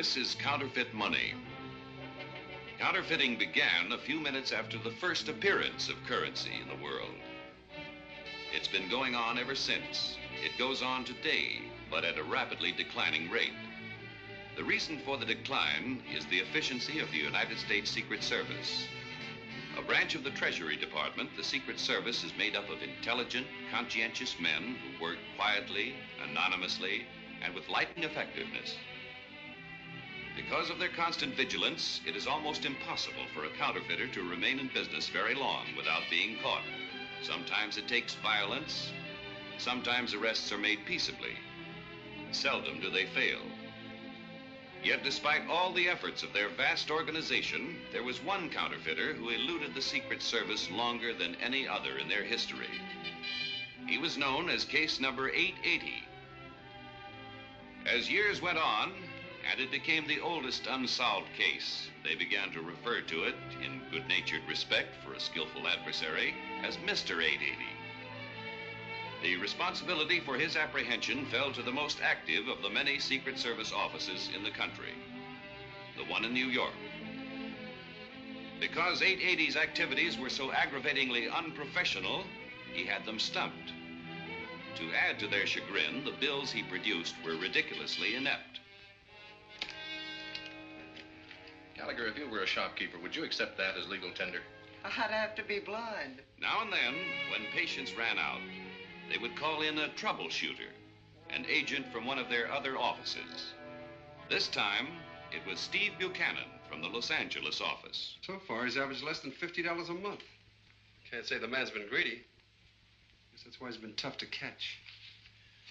This is counterfeit money. Counterfeiting began a few minutes after the first appearance of currency in the world. It's been going on ever since. It goes on today, but at a rapidly declining rate. The reason for the decline is the efficiency of the United States Secret Service. A branch of the Treasury Department, the Secret Service is made up of intelligent, conscientious men who work quietly, anonymously, and with lightning effectiveness. Because of their constant vigilance, it is almost impossible for a counterfeiter to remain in business very long without being caught. Sometimes it takes violence. Sometimes arrests are made peaceably. Seldom do they fail. Yet despite all the efforts of their vast organization, there was one counterfeiter who eluded the Secret Service longer than any other in their history. He was known as case number 880. As years went on, and it became the oldest unsolved case, they began to refer to it, in good-natured respect for a skillful adversary, as Mr. 880. The responsibility for his apprehension fell to the most active of the many Secret Service offices in the country, the one in New York. Because 880's activities were so aggravatingly unprofessional, he had them stumped. To add to their chagrin, the bills he produced were ridiculously inept. Gallagher, if you were a shopkeeper, would you accept that as legal tender? I'd have to be blind. Now and then, when patience ran out, they would call in a troubleshooter, an agent from one of their other offices. This time, it was Steve Buchanan from the Los Angeles office. So far, he's averaged less than $50 a month. Can't say the man's been greedy. Guess that's why he's been tough to catch.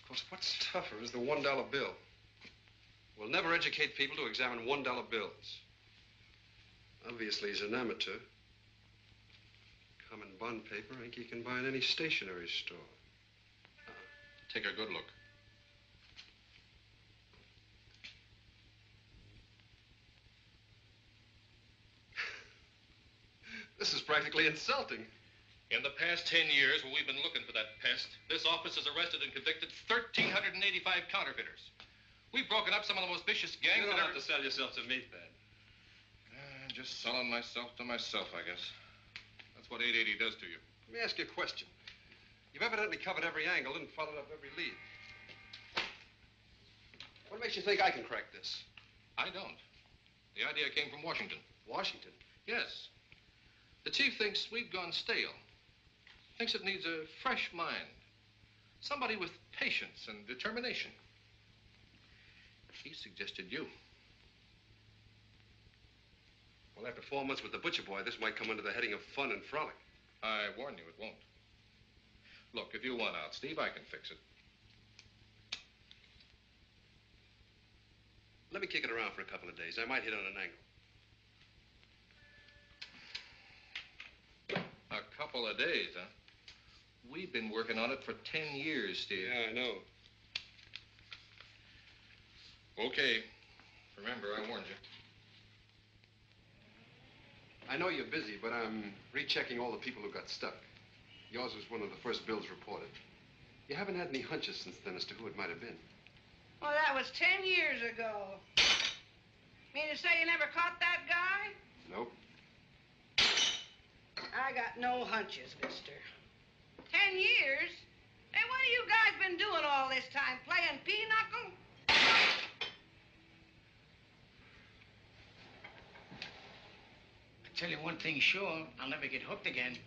Of course, what's tougher is the $1 bill. We'll never educate people to examine $1 bills. Obviously, he's an amateur. Common bond paper, I think you can buy in any stationery store. Take a good look. This is practically insulting. In the past 10 years, when we've been looking for that pest, this office has arrested and convicted 1,385 counterfeiters. We've broken up some of the most vicious gangs. You don't have to sell yourself to me, Thad. Just selling myself to myself, I guess. That's what 880 does to you. Let me ask you a question. You've evidently covered every angle and followed up every lead. What makes you think I can crack this? I don't. The idea came from Washington. Washington? Yes. The chief thinks we've gone stale. Thinks it needs a fresh mind. Somebody with patience and determination. He suggested you. Well, after 4 months with the butcher boy, this might come under the heading of fun and frolic. I warn you, it won't. Look, if you want out, Steve, I can fix it. Let me kick it around for a couple of days. I might hit on an angle. A couple of days, huh? We've been working on it for 10 years, Steve. Yeah, I know. Okay. Remember, I warned you. I know you're busy, but I'm rechecking all the people who got stuck. Yours was one of the first bills reported. You haven't had any hunches since then as to who it might have been. Well, that was 10 years ago. Mean to say you never caught that guy? Nope. I got no hunches, mister. 10 years? Hey, what have you guys been doing all this time? Playing pinochle? Tell you one thing sure, I'll never get hooked again.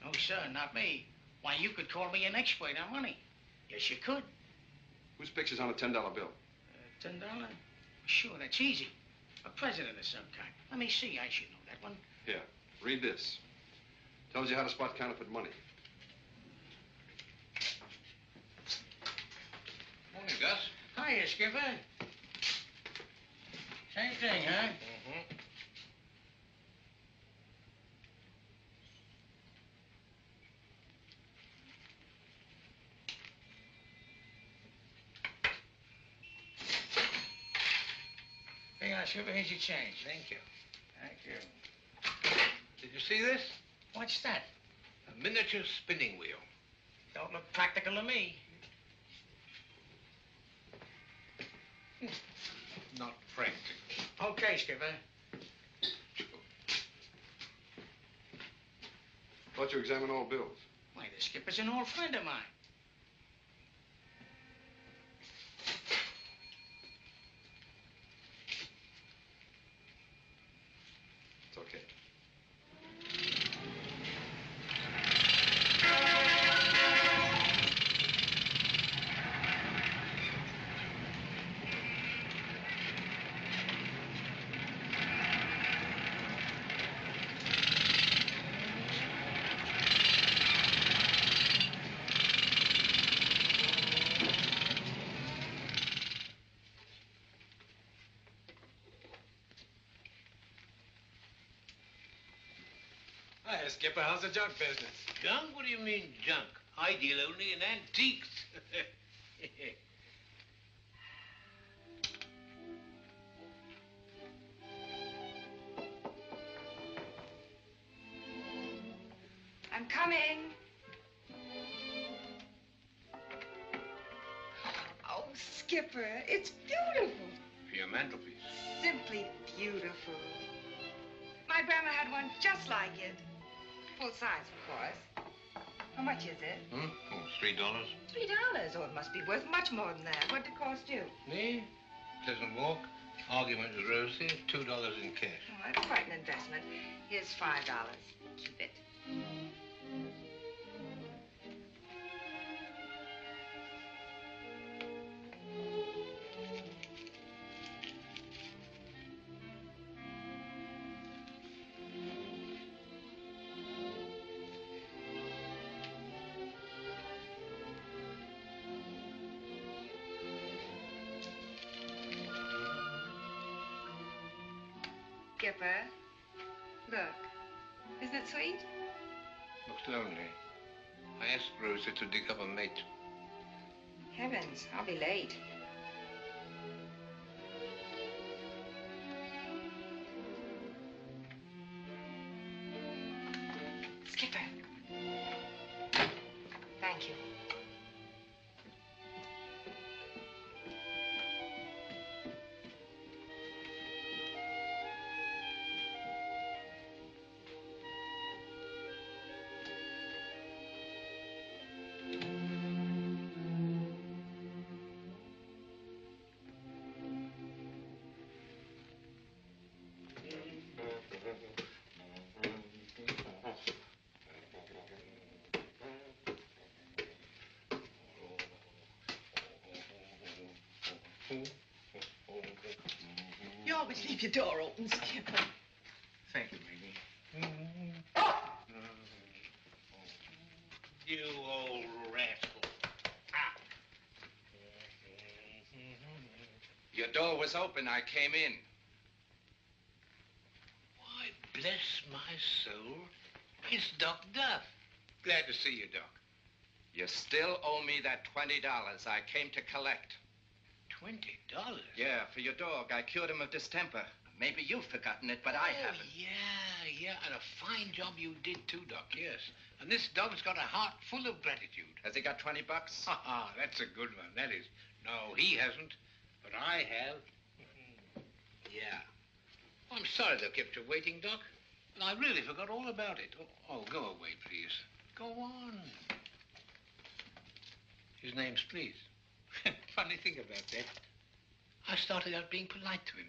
No, sir, not me. Why, you could call me an expert on money. Yes, you could. Whose picture's on a $10 bill? $10? Sure, that's easy. A president of some kind. Let me see, I should know that one. Here, read this. Tells you how to spot counterfeit money. Morning, Gus. Hiya, Skipper. Same thing, huh? Mm-hmm. Hey, Skipper, here's your change. Thank you. Thank you. Did you see this? What's that? A miniature spinning wheel. Don't look practical to me. Not practical. Okay, Skipper. Thought you examined all bills. Why, the skipper's an old friend of mine. It's okay. Hi, Skipper. How's the junk business? Junk? What do you mean, junk? I deal only in antiques. I'm coming. Oh, Skipper, it's beautiful. For your mantelpiece. Simply beautiful. My grandma had one just like it. Full size, of course. How much is it? Oh, $3. $3. Oh, it must be worth much more than that. What did it cost you? Me? Pleasant walk. Argument with Rosie. $2 in cash. Oh, that's quite an investment. Here's $5. Keep it. Skipper, look. Isn't it sweet? Looks lonely. I asked Rosie to dig up a mate. Heavens, I'll be late. Skipper. Thank you. You always leave your door open, Skipper. Thank you, Maggie. You old rascal. Ah. Your door was open. I came in. Why, bless my soul. It's Doc Duff. Glad to see you, Doc. You still owe me that $20 I came to collect. $20? Yeah, for your dog. I cured him of distemper. Maybe you've forgotten it, but I haven't. Yeah, and a fine job you did too, Doc, yes. And this dog's got a heart full of gratitude. Has he got 20 bucks? Ha, that's a good one, that is. No, he hasn't, but I have. Yeah. I'm sorry they kept you waiting, Doc. And I really forgot all about it. Oh, go away, please. Go on. His name's Please. Funny thing about that. I started out being polite to him.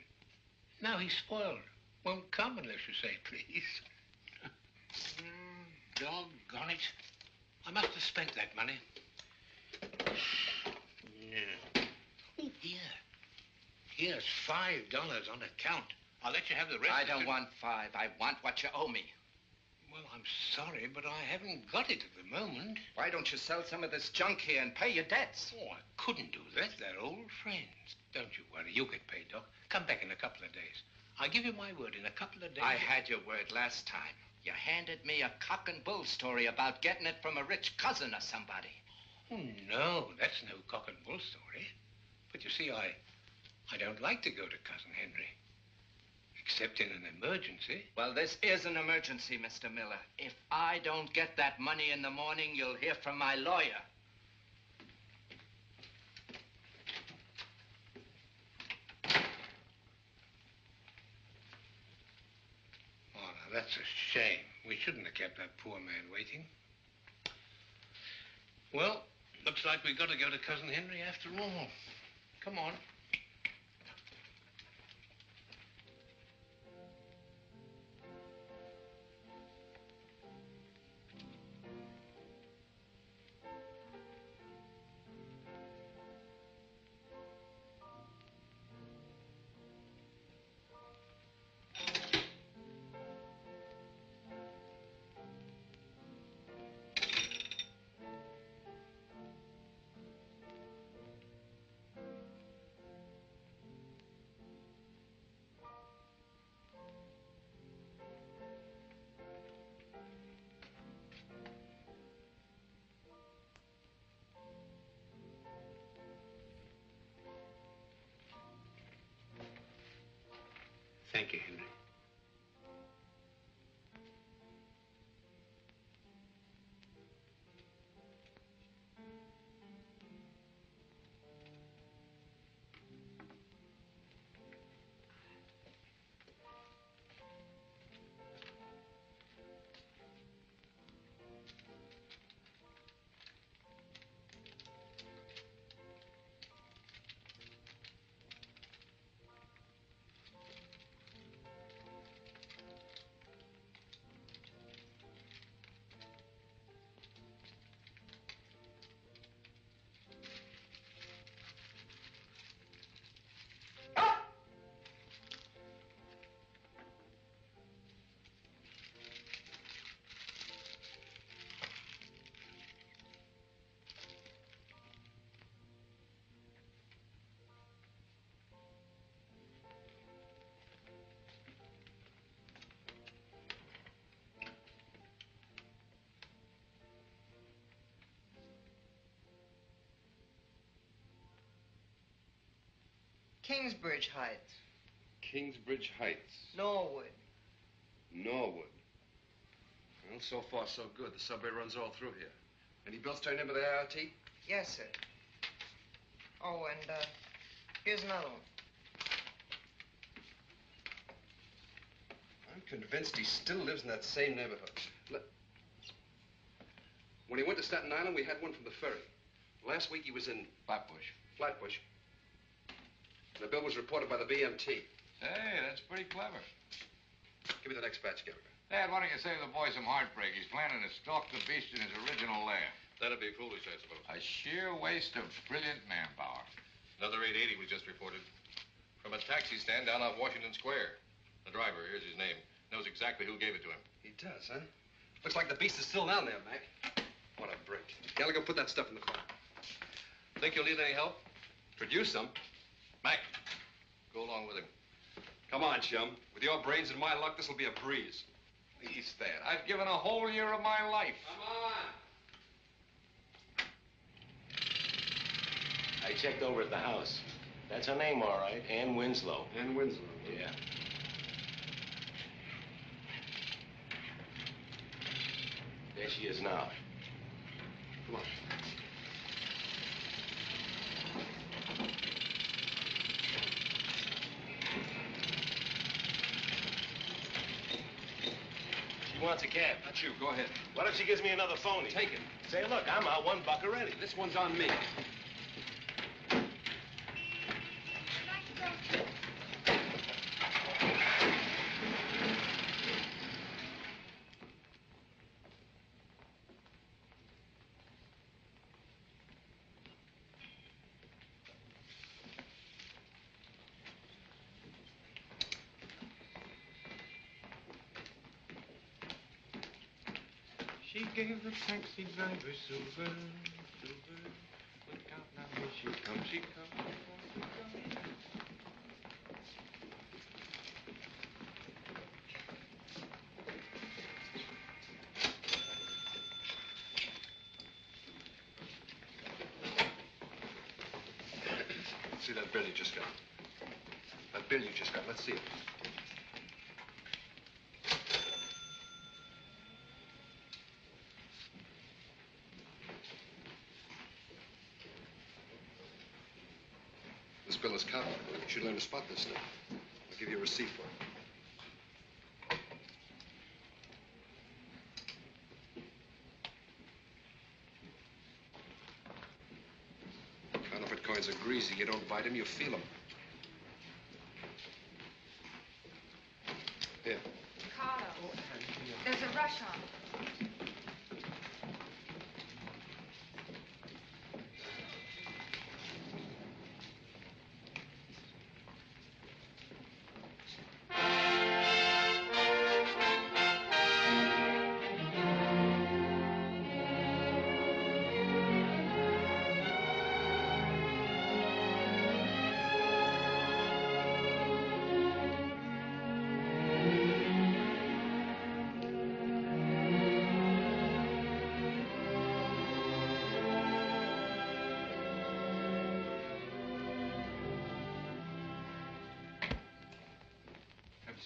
Now he's spoiled. Won't come unless you say please. Doggone it. I must have spent that money. Yeah. Oh, here. Here's $5 on account. I'll let you have the rest. I don't want 5. I want what you owe me. Well, I'm sorry, but I haven't got it at the moment. Why don't you sell some of this junk here and pay your debts? Oh, I couldn't do that. They're old friends. Don't you worry. You'll get paid, Doc. Come back in a couple of days. I give you my word, in a couple of days... I had your word last time. You handed me a cock and bull story about getting it from a rich cousin or somebody. Oh, no, that's no cock and bull story. But you see, I don't like to go to Cousin Henry. Except in an emergency. Well, this is an emergency, Mr. Miller. If I don't get that money in the morning, you'll hear from my lawyer. That's a shame. We shouldn't have kept that poor man waiting. Well, looks like we've got to go to Cousin Henry after all. Come on. Thank you, Henry. Kingsbridge Heights. Kingsbridge Heights. Norwood. Norwood. Well, so far, so good. The subway runs all through here. Any bills turned in by the IRT? Yes, sir. Oh, and here's another one. I'm convinced he still lives in that same neighborhood. When he went to Staten Island, we had one from the ferry. Last week, he was in Flatbush. Flatbush. The bill was reported by the BMT. Hey, that's pretty clever. Give me the next batch, Gallagher. Dad, why don't you save the boy some heartbreak? He's planning to stalk the beast in his original lair. That'd be foolish, I suppose. A sheer waste of brilliant manpower. Another 880 was just reported. From a taxi stand down off Washington Square. The driver, here's his name, knows exactly who gave it to him. He does, huh? Looks like the beast is still down there, Mac. What a break. Gallagher, put that stuff in the car. Think you'll need any help? Produce some. Mac, go along with him. Come on, chum. With your brains and my luck, this'll be a breeze. Please, Dad. I've given a whole year of my life. Come on. I checked over at the house. That's her name, all right. Ann Winslow. Ann Winslow. Yeah. There she is now. Come on. She wants a cab. That's you. Go ahead. What if she gives me another phony? Take it. Say, look, I'm out $1 already. This one's on me. She gave the taxi driver silver. Look out now, here she comes, she comes. See that bill you just got? That bill you just got. Let's see it. This bill is counterfeit. You should learn to spot this stuff. I'll give you a receipt for it. hands are greasy. You don't bite them, you feel them. Here. Carlos, there's a rush on.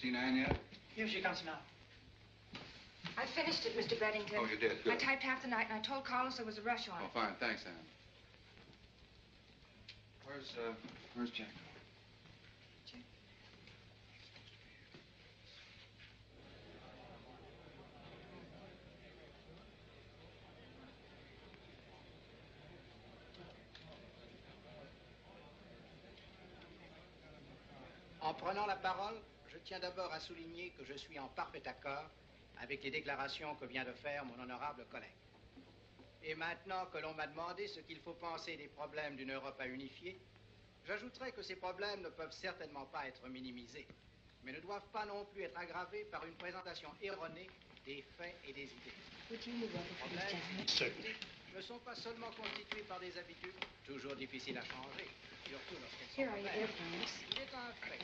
Seen Anne yet? Here she comes now. I finished it, Mr. Beddington. Oh, you did? Good. I typed half the night, and I told Carlos there was a rush on Oh, it. fine. Thanks, Anne. Where's Jack? En prenant la parole, je tiens d'abord à souligner que je suis en parfait accord avec les déclarations que vient de faire mon honorable collègue. Et maintenant que l'on m'a demandé ce qu'il faut penser des problèmes d'une Europe à unifier, j'ajouterai que ces problèmes ne peuvent certainement pas être minimisés, mais ne doivent pas non plus être aggravés par une présentation erronée des faits et des idées. Les problèmes ne sont pas seulement constitués par des habitudes toujours difficiles à changer, surtout lorsqu'elles sont nouvelles. Il est un fait.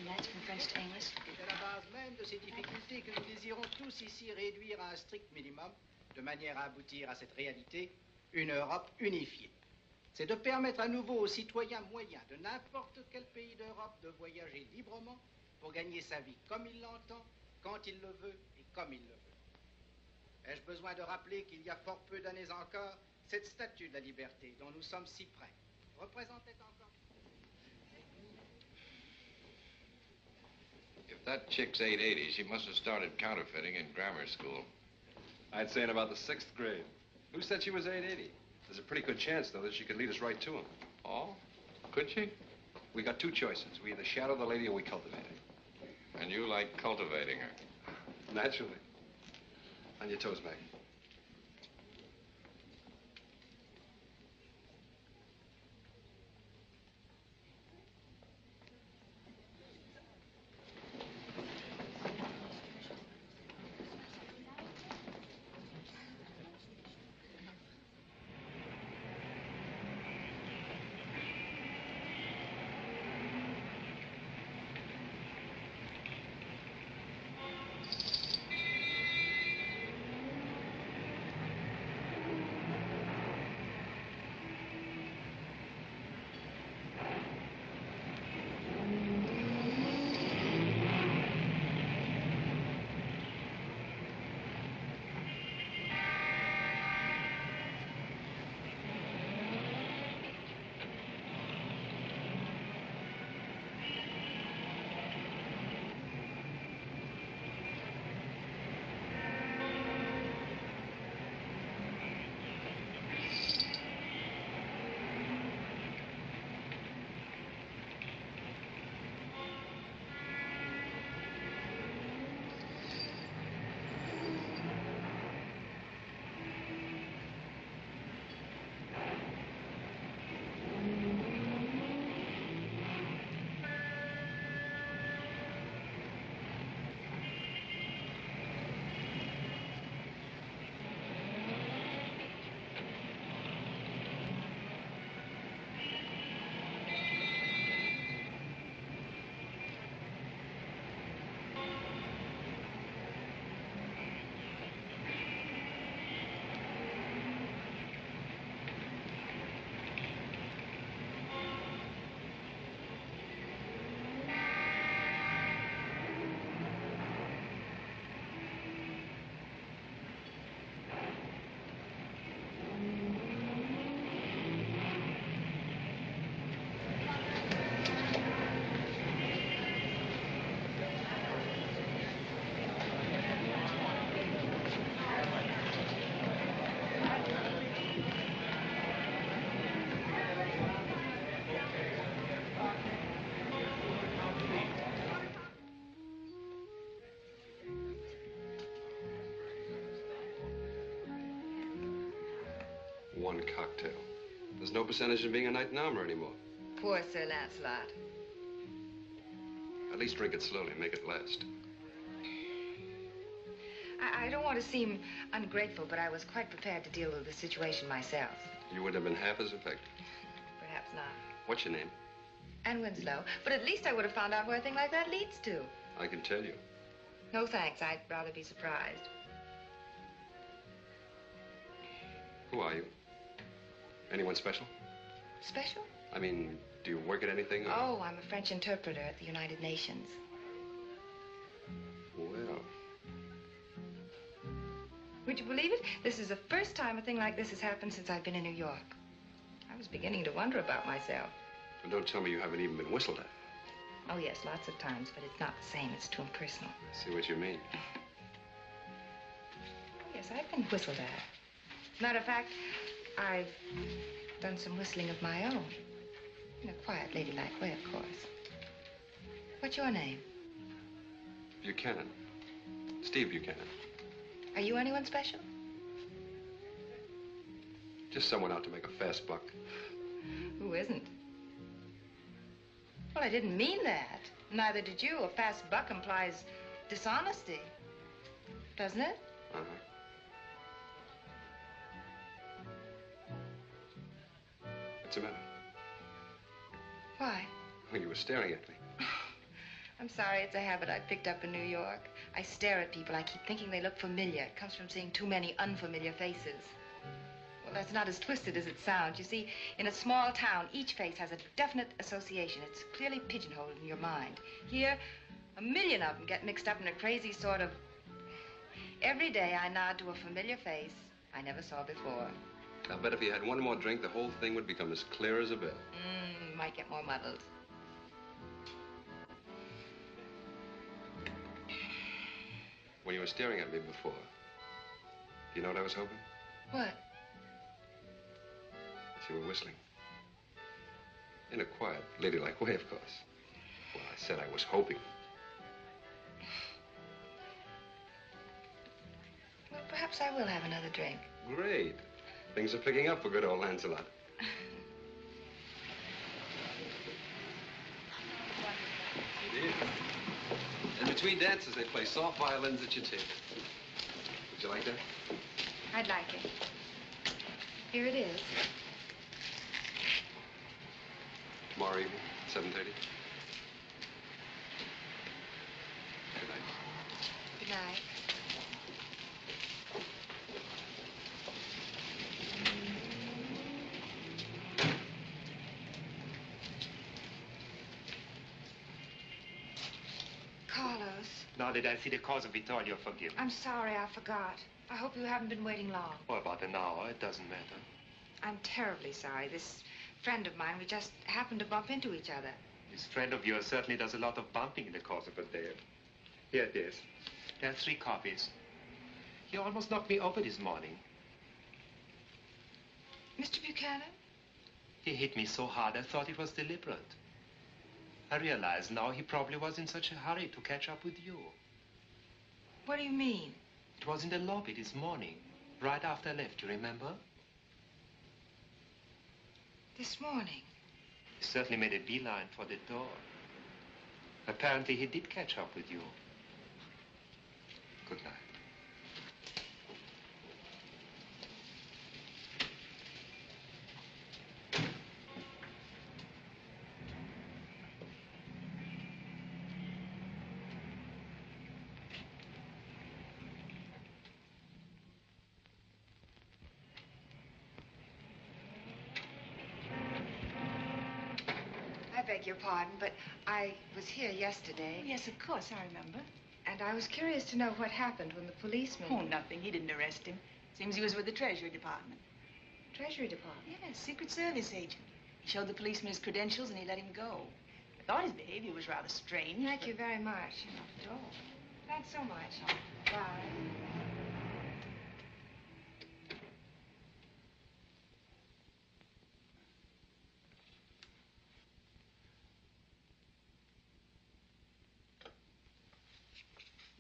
C'est à la base même de ces difficultés que nous désirons tous ici réduire à un strict minimum, de manière à aboutir à cette réalité, une Europe unifiée. C'est de permettre à nouveau aux citoyens moyens de n'importe quel pays d'Europe de voyager librement pour gagner sa vie comme il l'entend, quand il le veut et comme il le veut. Ai-je besoin de rappeler qu'il y a fort peu d'années encore, cette statue de la liberté dont nous sommes si près représentait encore... If that chick's 880, she must have started counterfeiting in grammar school. I'd say in about the 6th grade. Who said she was 880? There's a pretty good chance, though, that she could lead us right to him. Oh? Could she? We got two choices. We either shadow the lady or we cultivate her. And you like cultivating her? Naturally. On your toes, Maggie. One cocktail. There's no percentage in being a knight in armor anymore. Poor Sir Lancelot. At least drink it slowly and make it last. I don't want to seem ungrateful, but I was quite prepared to deal with the situation myself. You would have been half as effective. Perhaps not. What's your name? Anne Winslow. But at least I would have found out where a thing like that leads to. I can tell you. No thanks. I'd rather be surprised. Who are you? Anyone special? Special? I mean, do you work at anything? Or... Oh, I'm a French interpreter at the United Nations. Well. Would you believe it? This is the first time a thing like this has happened since I've been in New York. I was beginning to wonder about myself. Well, don't tell me you haven't even been whistled at. Oh, yes, lots of times, but it's not the same. It's too impersonal. I see what you mean. Oh, yes, I've been whistled at. Matter of fact, I've done some whistling of my own. In a quiet, ladylike way, of course. What's your name? Buchanan. Steve Buchanan. Are you anyone special? Just someone out to make a fast buck. Who isn't? Well, I didn't mean that. Neither did you. A fast buck implies dishonesty. Doesn't it? Uh-huh. What's the matter? Why? Oh, you were staring at me. I'm sorry, it's a habit I picked up in New York. I stare at people. I keep thinking they look familiar. It comes from seeing too many unfamiliar faces. Well, that's not as twisted as it sounds. You see, in a small town, each face has a definite association. It's clearly pigeonholed in your mind. Here, a million of them get mixed up in a crazy sort of... Every day I nod to a familiar face I never saw before. I'll bet if you had one more drink, the whole thing would become as clear as a bell. Might get more muddled. When you were staring at me before, do you know what I was hoping? What? That you were whistling. In a quiet, ladylike way, of course. Well, I said I was hoping. Well, perhaps I will have another drink. Great. Things are picking up for good old Lancelot. It is. And between dances, they play soft violins at your table. Would you like that? I'd like it. Here it is. Tomorrow evening, 7:30. Good night. Good night. Carlos. Now that I see the cause of it all, you're forgiven. I'm sorry, I forgot. I hope you haven't been waiting long. Oh, about an hour. It doesn't matter. I'm terribly sorry. This friend of mine, we just happened to bump into each other. This friend of yours certainly does a lot of bumping in the course of a day. Here it is. There are 3 copies. He almost knocked me over this morning. Mr. Buchanan? He hit me so hard I thought it was deliberate. I realize now he probably was in such a hurry to catch up with you. What do you mean? It was in the lobby this morning, right after I left, you remember? This morning? He certainly made a beeline for the door. Apparently he did catch up with you. Good night. I beg your pardon, but I was here yesterday. Yes, of course, I remember. And I was curious to know what happened when the policeman... Oh, nothing. He didn't arrest him. Seems he was with the Treasury Department. Treasury Department? Yes, Secret Service agent. He showed the policeman his credentials and he let him go. I thought his behavior was rather strange. Thank you very much. Not at all. Thanks so much. Bye.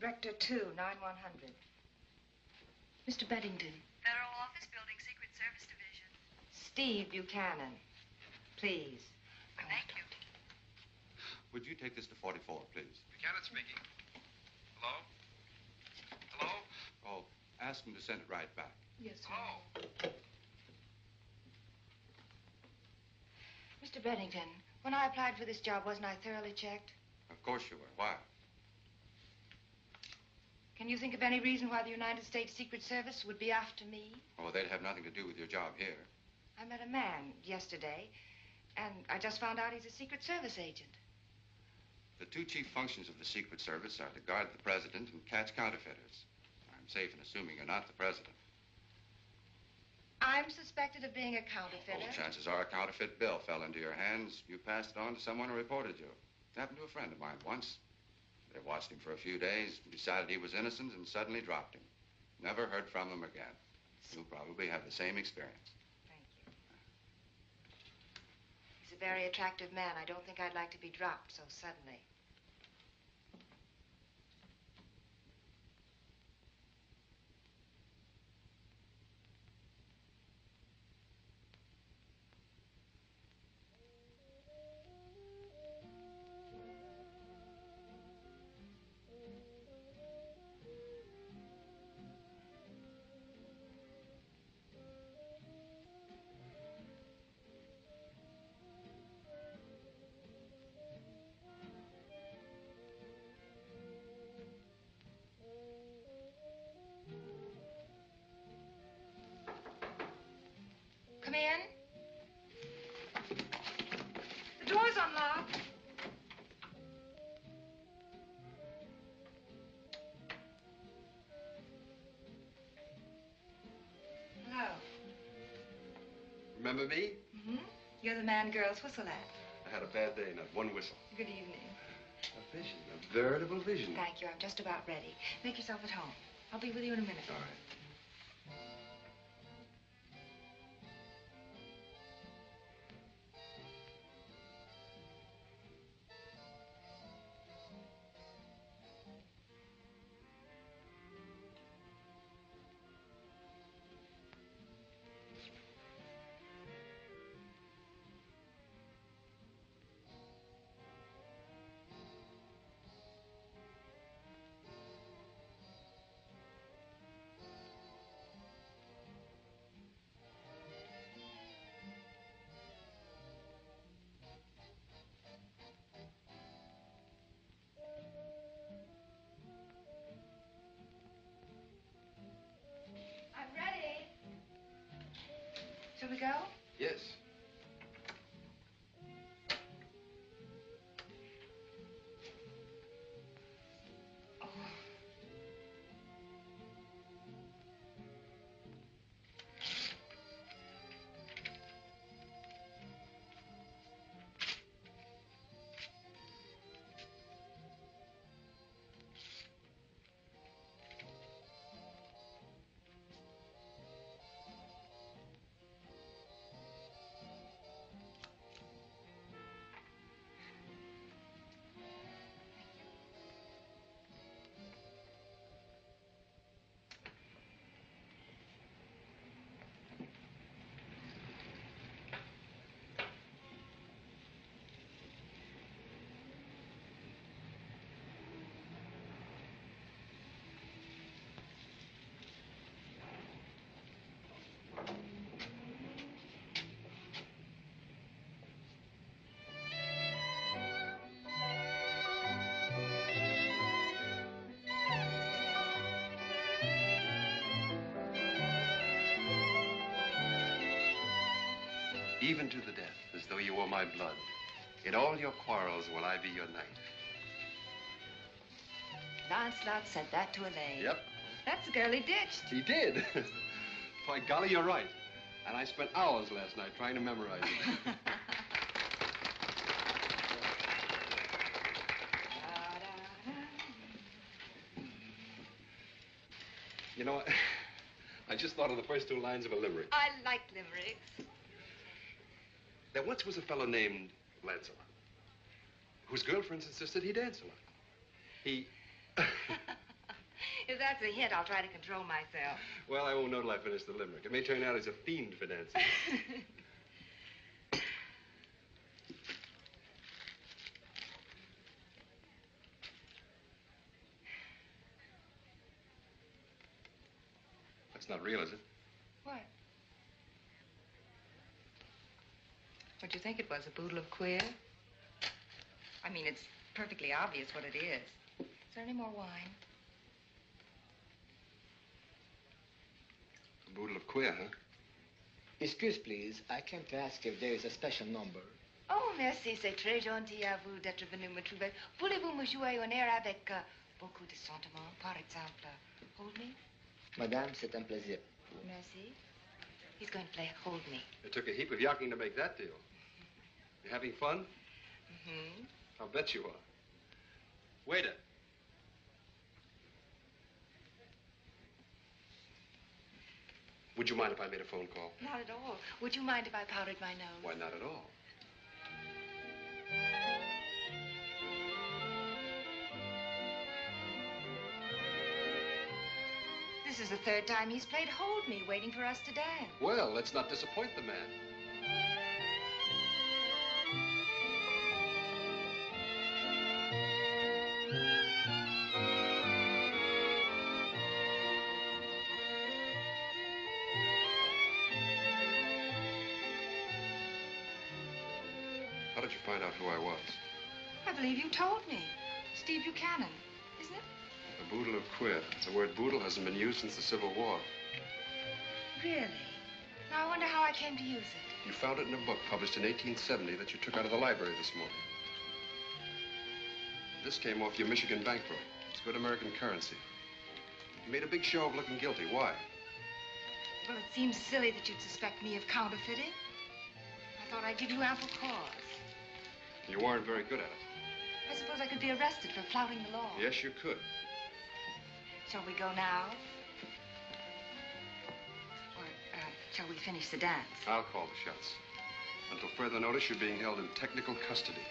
Rector 2, 9100. Mr. Beddington. Federal Office Building, Secret Service Division. Steve Buchanan. Please. Thank you. Would you take this to 44, please? Buchanan speaking. Hello? Hello? Oh, ask him to send it right back. Yes, sir. Hello? Mr. Bennington, when I applied for this job, wasn't I thoroughly checked? Of course you were. Why? Can you think of any reason why the United States Secret Service would be after me? Oh, they'd have nothing to do with your job here. I met a man yesterday, and I just found out he's a Secret Service agent. The two chief functions of the Secret Service are to guard the president and catch counterfeiters. I'm safe in assuming you're not the president. I'm suspected of being a counterfeiter. Oh, chances are a counterfeit bill fell into your hands. You passed it on to someone who reported you. It happened to a friend of mine once. They watched him for a few days, decided he was innocent, and suddenly dropped him. Never heard from him again. You'll probably have the same experience. Thank you. He's a very attractive man. I don't think I'd like to be dropped so suddenly. Come in. The door's unlocked. Hello. Remember me? Mm-hmm. You're the man girls whistle at. I had a bad day, not one whistle. Good evening. A vision, a veritable vision. Thank you. I'm just about ready. Make yourself at home. I'll be with you in a minute. All right. Shall we go? Yes. Even to the death, as though you were my blood. In all your quarrels will I be your knight. Lancelot said that to Elaine. Yep. That's the girl he ditched. He did. By golly, you're right. And I spent hours last night trying to memorize it. You know, I just thought of the first two lines of a limerick. I like limericks. There once was a fellow named Lancelot, whose girlfriends insisted he dance a lot. He... If that's a hint, I'll try to control myself. Well, I won't know till I finish the limerick. It may turn out he's a fiend for dancing. That's not real, is it? What? What'd you think it was, a boodle of queer? I mean, it's perfectly obvious what it is. Is there any more wine? A boodle of queer, huh? Excuse, please. I came to ask if there is a special number. Oh, merci, c'est très gentil à vous d'être venu me trouver. Voulez-vous me jouer un air avec beaucoup de sentiment? Par exemple, Hold Me? Madame, c'est un plaisir. Merci. He's going to play Hold Me. It took a heap of yakking to make that deal. You having fun? Mm-hmm. I'll bet you are. Waiter. Would you mind if I made a phone call? Not at all. Would you mind if I powdered my nose? Why, not at all. This is the third time he's played Hold Me, waiting for us to dance. Well, let's not disappoint the man. How did you find out who I was? I believe you told me. Steve Buchanan, isn't it? A boodle of queer. The word boodle hasn't been used since the Civil War. Really? Now I wonder how I came to use it. You found it in a book published in 1870 that you took out of the library this morning. This came off your Michigan bankroll. It's good American currency. You made a big show of looking guilty. Why? Well, it seems silly that you'd suspect me of counterfeiting. I thought I'd give you ample cause. You weren't very good at it. I suppose I could be arrested for flouting the law. Yes, you could. Shall we go now? Or shall we finish the dance? I'll call the shots. Until further notice, you're being held in technical custody.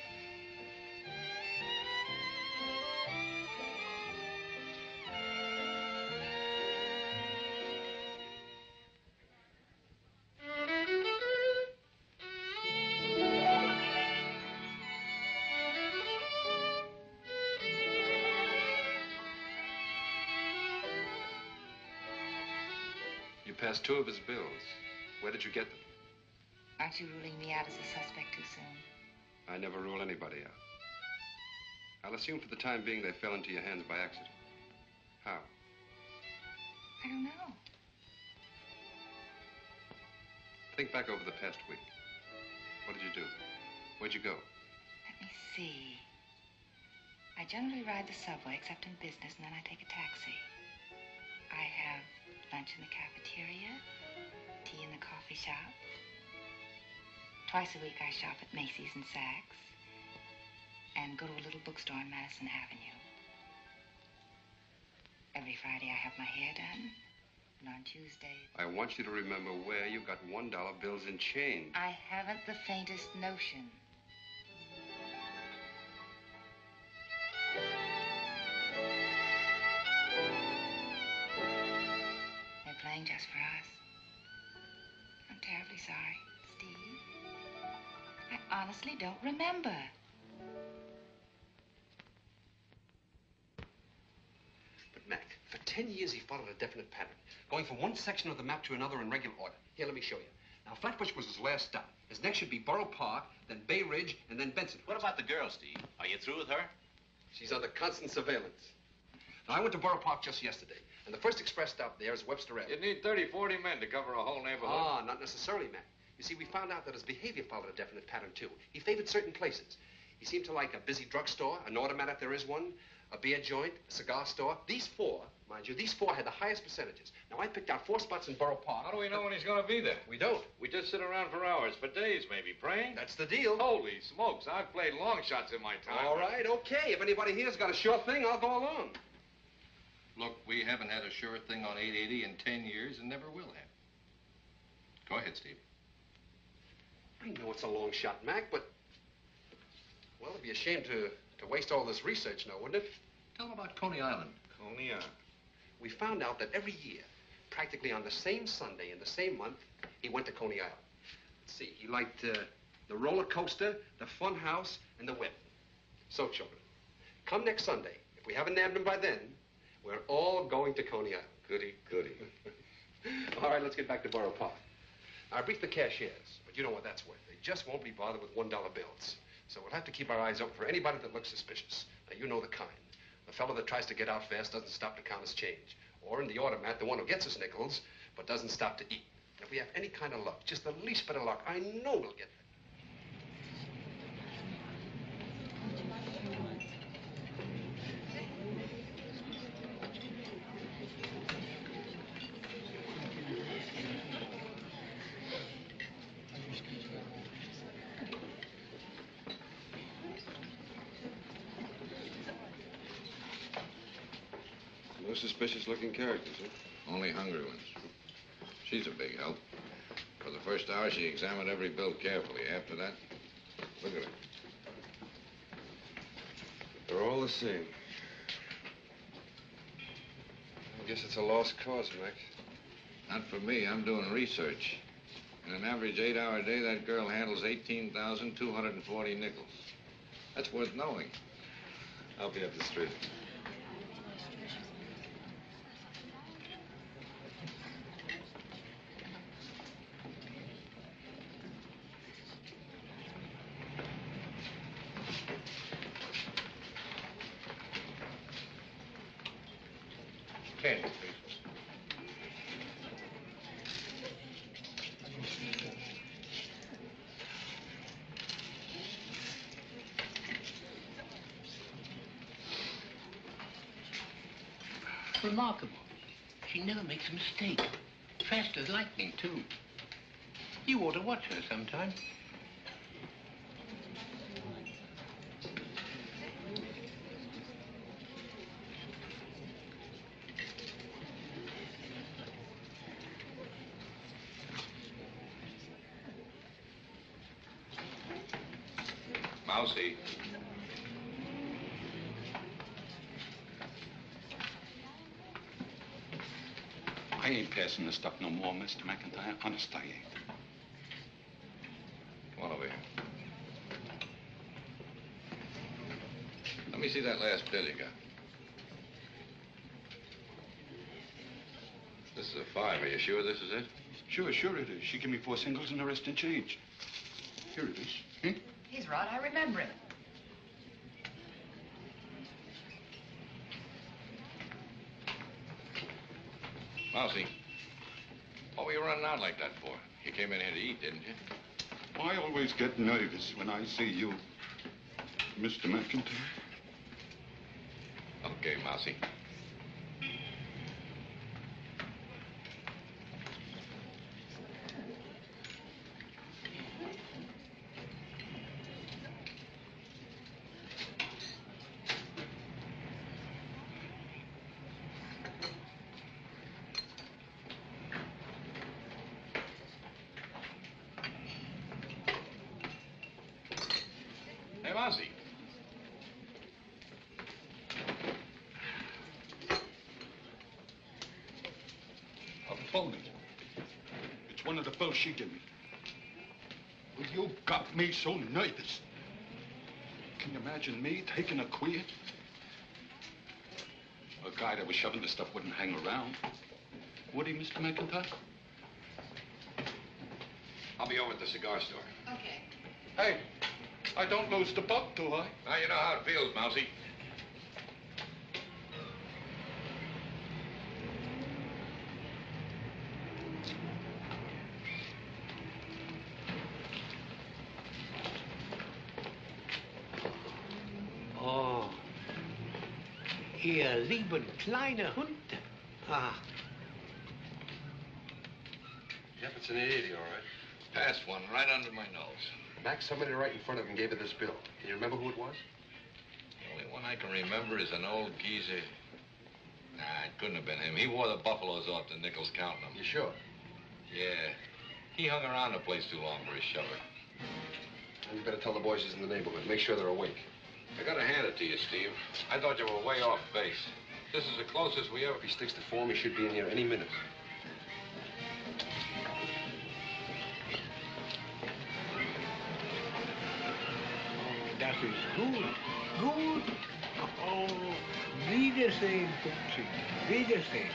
Passed 2 of his bills. Where did you get them? Aren't you ruling me out as a suspect too soon? I never rule anybody out. I'll assume for the time being they fell into your hands by accident. How? I don't know. Think back over the past week. What did you do? Where'd you go? Let me see. I generally ride the subway, except in business, and then I take a taxi. I have lunch in the cafeteria, tea in the coffee shop. Twice a week I shop at Macy's and Saks, and go to a little bookstore on Madison Avenue. Every Friday I have my hair done, and on Tuesdays... I want you to remember where you got $1 bills in change. I haven't the faintest notion. Playing just for us. I'm terribly sorry, Steve. I honestly don't remember. But, Mac, for 10 years he followed a definite pattern, going from one section of the map to another in regular order. Here, let me show you. Now, Flatbush was his last stop. His next should be Borough Park, then Bay Ridge, and then Benson. What about the girl, Steve? Are you through with her? She's under constant surveillance. Now, I went to Borough Park just yesterday. And the first express stop there is Webster Avenue. You'd need 30, 40 men to cover a whole neighborhood. Ah, not necessarily, Mac. You see, we found out that his behavior followed a definite pattern, too. He favored certain places. He seemed to like a busy drugstore, an automat if there is one, a beer joint, a cigar store. These 4, mind you, these 4 had the highest percentages. Now, I picked out 4 spots in Borough Park. How do we know when he's going to be there? We don't. We just sit around for hours, for days maybe, praying. That's the deal. Holy smokes, I've played long shots in my time. All right, okay. If anybody here's got a sure thing, I'll go along. Look, we haven't had a sure thing on 880 in 10 years and never will have. Go ahead, Steve. I know it's a long shot, Mac, but... Well, it'd be a shame to waste all this research now, wouldn't it? Tell them about Coney Island. Coney Island. we found out that every year, practically on the same Sunday in the same month, he went to Coney Island. Let's see, he liked the roller coaster, the fun house, and the whip. So, children, come next Sunday. If we haven't nabbed him by then, we're all going to Coney Island. Goody, goody. All right, let's get back to Borough Park. I briefed the cashiers, but you know what that's worth. They just won't be bothered with $1 bills. So we'll have to keep our eyes open for anybody that looks suspicious. Now, you know the kind. The fellow that tries to get out fast doesn't stop to count his change. Or in the automat, the one who gets his nickels, but doesn't stop to eat. And if we have any kind of luck, just the least bit of luck, I know we'll get there. No suspicious-looking characters, huh? Only hungry ones. She's a big help. For the first hour, she examined every bill carefully. After that, look at her. They're all the same. I guess it's a lost cause, Mac. Not for me. I'm doing research. In an average 8-hour day, that girl handles 18,240 nickels. That's worth knowing. I'll be up the street. Candy, please. Remarkable. She never makes a mistake. Fast as lightning, too. You ought to watch her sometime. Mousy. I ain't passing this stuff no more, Mr. McIntyre. Honest, I ain't. Come on over here. Let me see that last bill you got. This is a 5. Are you sure this is it? Sure it is. She gave me 4 singles and the rest in change. Here it is. He's right. I remember him. Mousy, what were you running out like that for? You came in here to eat, didn't you? I always get nervous when I see you, Mr. McIntyre. Okay, Mousy. Hey, Mousy. A phony. It's one of the bills she gave me. Well, you got me so nervous. Can you imagine me taking a quid? A guy that was shoving the stuff wouldn't hang around. Would he, Mr. McIntyre? I'll be over at the cigar store. Okay. Hey, I don't lose the buck, do I? Now you know how it feels, Mousy. Oh. Ihr lieben kleine Hunde. Ah. Yep, it's an 80, all right. Passed one right under my nose. Max, somebody right in front of him gave her this bill. Can you remember who it was? The only one I can remember is an old geezer. Nah, it couldn't have been him. He wore the buffaloes off the nickels counting them. You sure? Yeah. He hung around the place too long for his shover. And you better tell the boys he's in the neighborhood. Make sure they're awake. I gotta hand it to you, Steve. I thought you were way off base. This is the closest we ever... If he sticks to form, he should be in here any minute. That is good. Good. Oh, wiedersehen, Pupsi. Wiedersehen.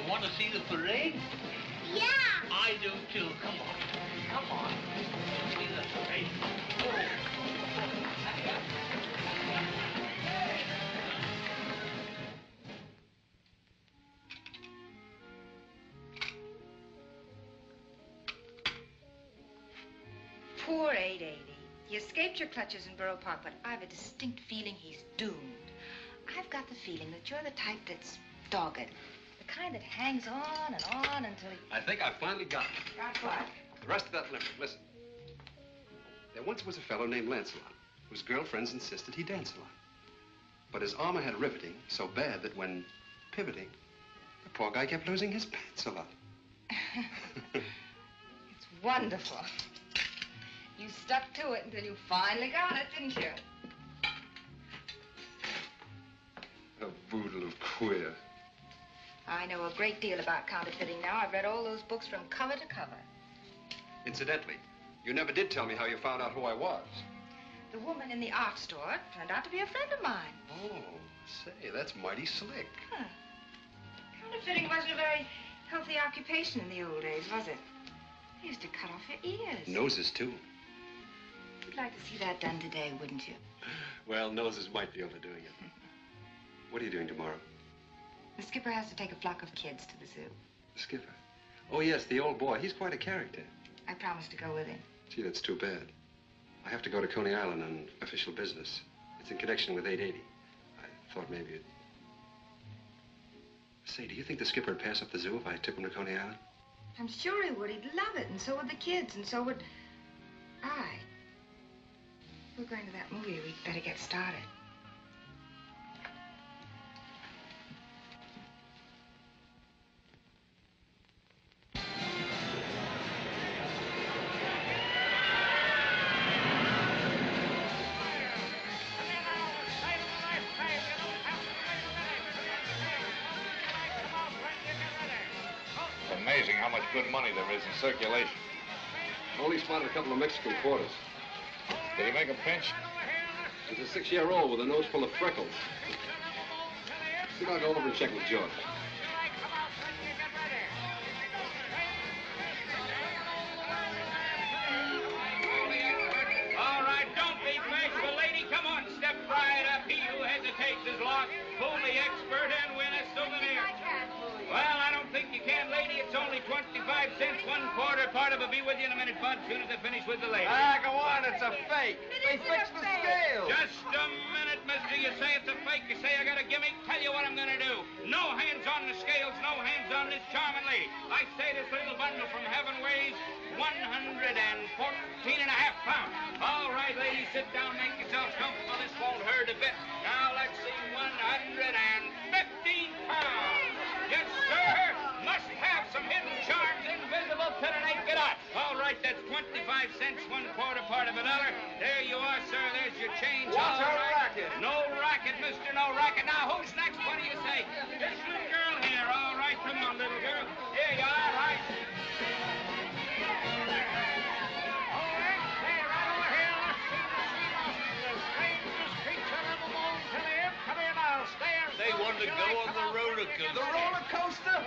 Want to see the parade? Yeah. I do too. Come on. Come on. See the parade. Poor 880. He escaped your clutches in Borough Park, but I've a distinct feeling he's doomed. I've got the feeling that you're the type that's dogged. The kind that hangs on and on until he... I think I finally got it. Got what? The rest of that limerick. Listen. There once was a fellow named Lancelot, whose girlfriends insisted he dance a lot. But his armor had riveting so bad that when pivoting, the poor guy kept losing his pants a lot. It's wonderful. You stuck to it until you finally got it, didn't you? A boodle of queer. I know a great deal about counterfeiting now. I've read all those books from cover to cover. Incidentally, you never did tell me how you found out who I was. The woman in the art store turned out to be a friend of mine. Oh, say, that's mighty slick. Huh. Counterfeiting wasn't a very healthy occupation in the old days, was it? They used to cut off your ears. Noses, too. You'd like to see that done today, wouldn't you? Well, noses might be able to do it. What are you doing tomorrow? The skipper has to take a flock of kids to the zoo. The skipper? Oh, yes, the old boy. He's quite a character. I promised to go with him. Gee, that's too bad. I have to go to Coney Island on official business. It's in connection with 880. I thought maybe it... Say, do you think the skipper would pass up the zoo if I took him to Coney Island? I'm sure he would. He'd love it, and so would the kids, and so would I. We're going to that movie. We'd better get started. Amazing how much good money there is in circulation. Only spotted a couple of Mexican quarters. Did he make a pinch? He's a 6-year-old with a nose full of freckles. See if I'll go over and check with George. All right, don't be bashful, lady. Come on, step right up. He who hesitates is lost. Fool the expert and win a souvenir. Well, I don't think you can, lady. It's only 25 cents, 1/4 part of a. Be with you in a minute, bud, as soon as I finish with the lady. Ah, go on, it's a fake. They fixed the scale. Just a minute, mister. You say it's a fake. You say I got a gimmick. Tell you what I'm going to do. No hands on the scales, no hands on this charming lady. I say this little bundle from heaven weighs 114.5 pounds. All right, lady, sit down, make yourselves comfortable. This won't hurt a bit. Now, let's see, 115 pounds. Yes, sir. Must have some hidden charms invisible to the naked eye. All right, that's 25 cents, 1/4 part of $1. There you are, sir. There's your change. What's a racket? No racket, mister, no racket. Now, who's next? What do you say? This little girl here. All right, come on, little girl. Here you are, right? They want to go on the roller coaster. The roller coaster?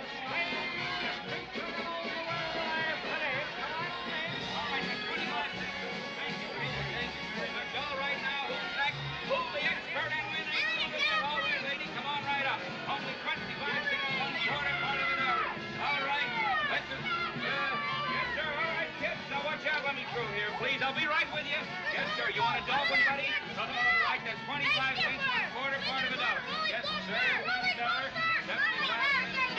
I'll be right with you. Yes, sir. You want a dog one, buddy? All right, that's 25 cents, part of a dollar. Yes, sir. $1, 75 cents.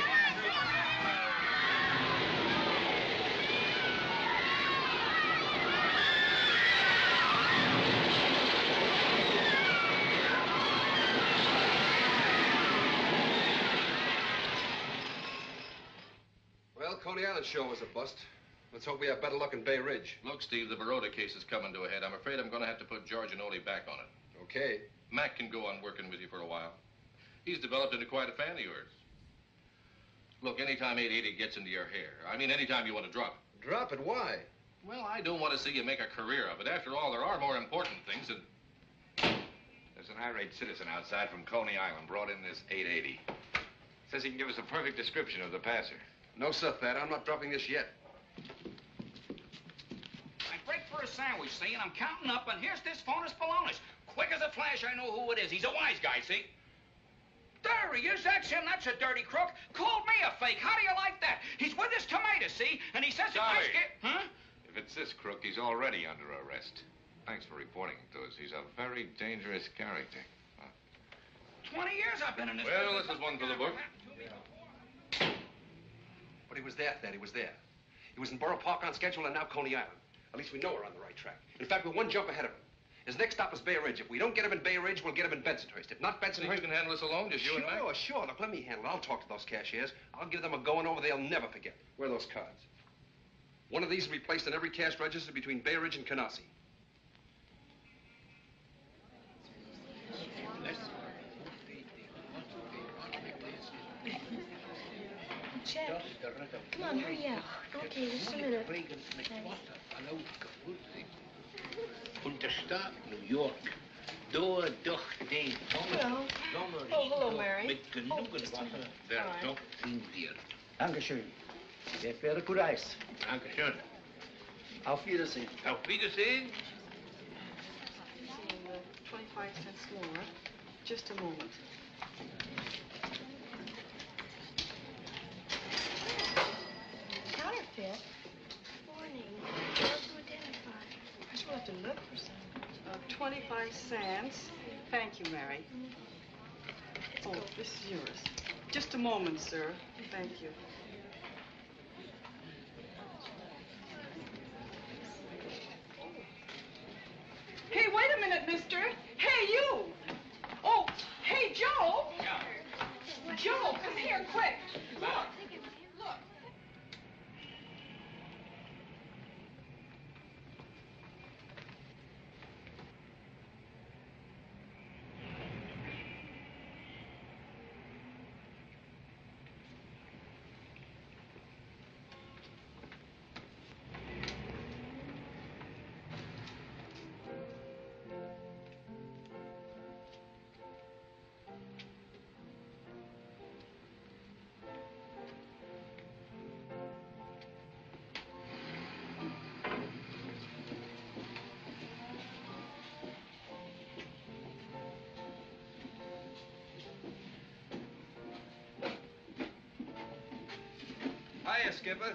Well, Coney Island show was a bust. Let's hope we have better luck in Bay Ridge. Look, Steve, the Baroda case is coming to a head. I'm afraid I'm going to have to put George and Ole back on it. Okay. Mac can go on working with you for a while. He's developed into quite a fan of yours. Look, anytime 880 gets into your hair, I mean, anytime you want to drop it. Drop it? Why? Well, I don't want to see you make a career of it. After all, there are more important things than... There's an irate citizen outside from Coney Island brought in this 880. Says he can give us a perfect description of the passer. No, sir, Thad. I'm not dropping this yet. I break for a sandwich, see, and I'm counting up, and here's this phone is Polonus. Quick as a flash, I know who it is. He's a wise guy, see? There he is. That's him. That's a dirty crook. Called me a fake. How do you like that? He's with his tomato, see? And he says... Sorry. Huh? If it's this crook, he's already under arrest. Thanks for reporting it to us. He's a very dangerous character. 20 years I've been in this... Well, this is one for the book. But he was there, Thad. He was there. He was in Borough Park on schedule and now Coney Island. At least we know we're on the right track. In fact, we're one jump ahead of him. His next stop is Bay Ridge. If we don't get him in Bay Ridge, we'll get him in Bensonhurst. If not Bensonhurst... Think you can handle this alone, just you and Mac? Sure. Look, let me handle it. I'll talk to those cashiers. I'll give them a going over they'll never forget. Where are those cards? One of these will be placed in every cash register between Bay Ridge and Canarsie. Check. Come on, hurry up. Okay, just a minute. Von der Stadt New York. Door doch den Hello. Oh, hello, Mary. Mit genug Wasser verdoppeln wir. Dankeschön. Sehr verehrter Kurais. Dankeschön. Auf Wiedersehen. Auf Wiedersehen. 25 cents more. Just a moment. Counterfeit? Morning. How to identify? First we'll have to look for some. 25 cents. Thank you, Mary. Oh, this is yours. Just a moment, sir. Thank you. Hey, wait a minute, mister. Hey, you. Oh, hey, Joe. Yeah. Joe, come here, quick. Look. Look. Hiya, Skipper.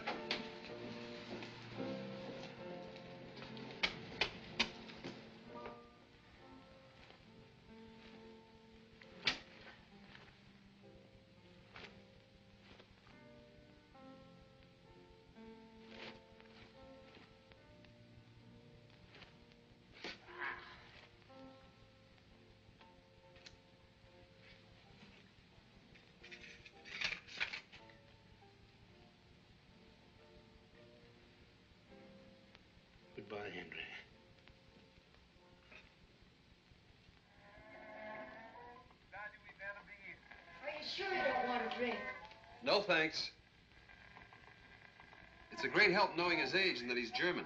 Goodbye, Henry. Are you sure you don't want a drink? No, thanks. It's a great help knowing his age and that he's German.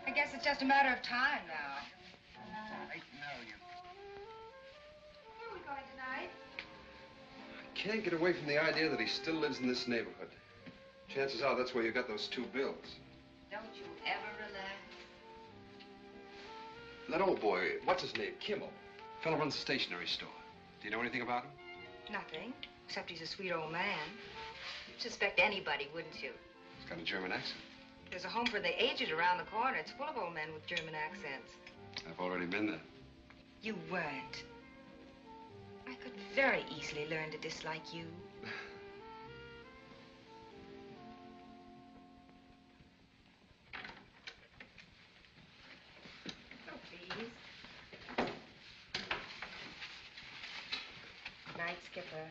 I guess it's just a matter of time now. Where are we going tonight? Can't get away from the idea that he still lives in this neighborhood. Chances are that's where you got those 2 bills. Don't you ever relax? That old boy, what's his name? Kimmel. Fellow runs a stationery store. Do you know anything about him? Nothing, except he's a sweet old man. You'd suspect anybody, wouldn't you? He's got a German accent. There's a home for the aged around the corner. It's full of old men with German accents. I've already been there. You weren't. I could very easily learn to dislike you. Oh, please. Night, Skipper.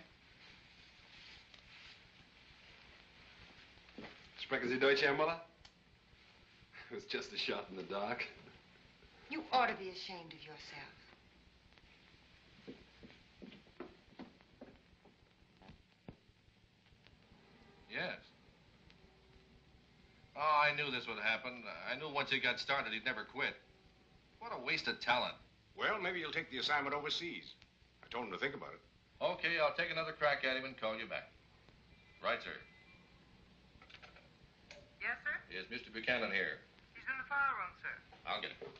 Sprechen Sie Deutsch, Herr Muller? It was just a shot in the dark. You ought to be ashamed of yourself. Yes. Oh, I knew this would happen. I knew once he got started, he'd never quit. What a waste of talent. Well, maybe you'll take the assignment overseas. I told him to think about it. Okay, I'll take another crack at him and call you back. Right, sir. Yes, sir? Is Mr. Buchanan here? He's in the file room, sir. I'll get him.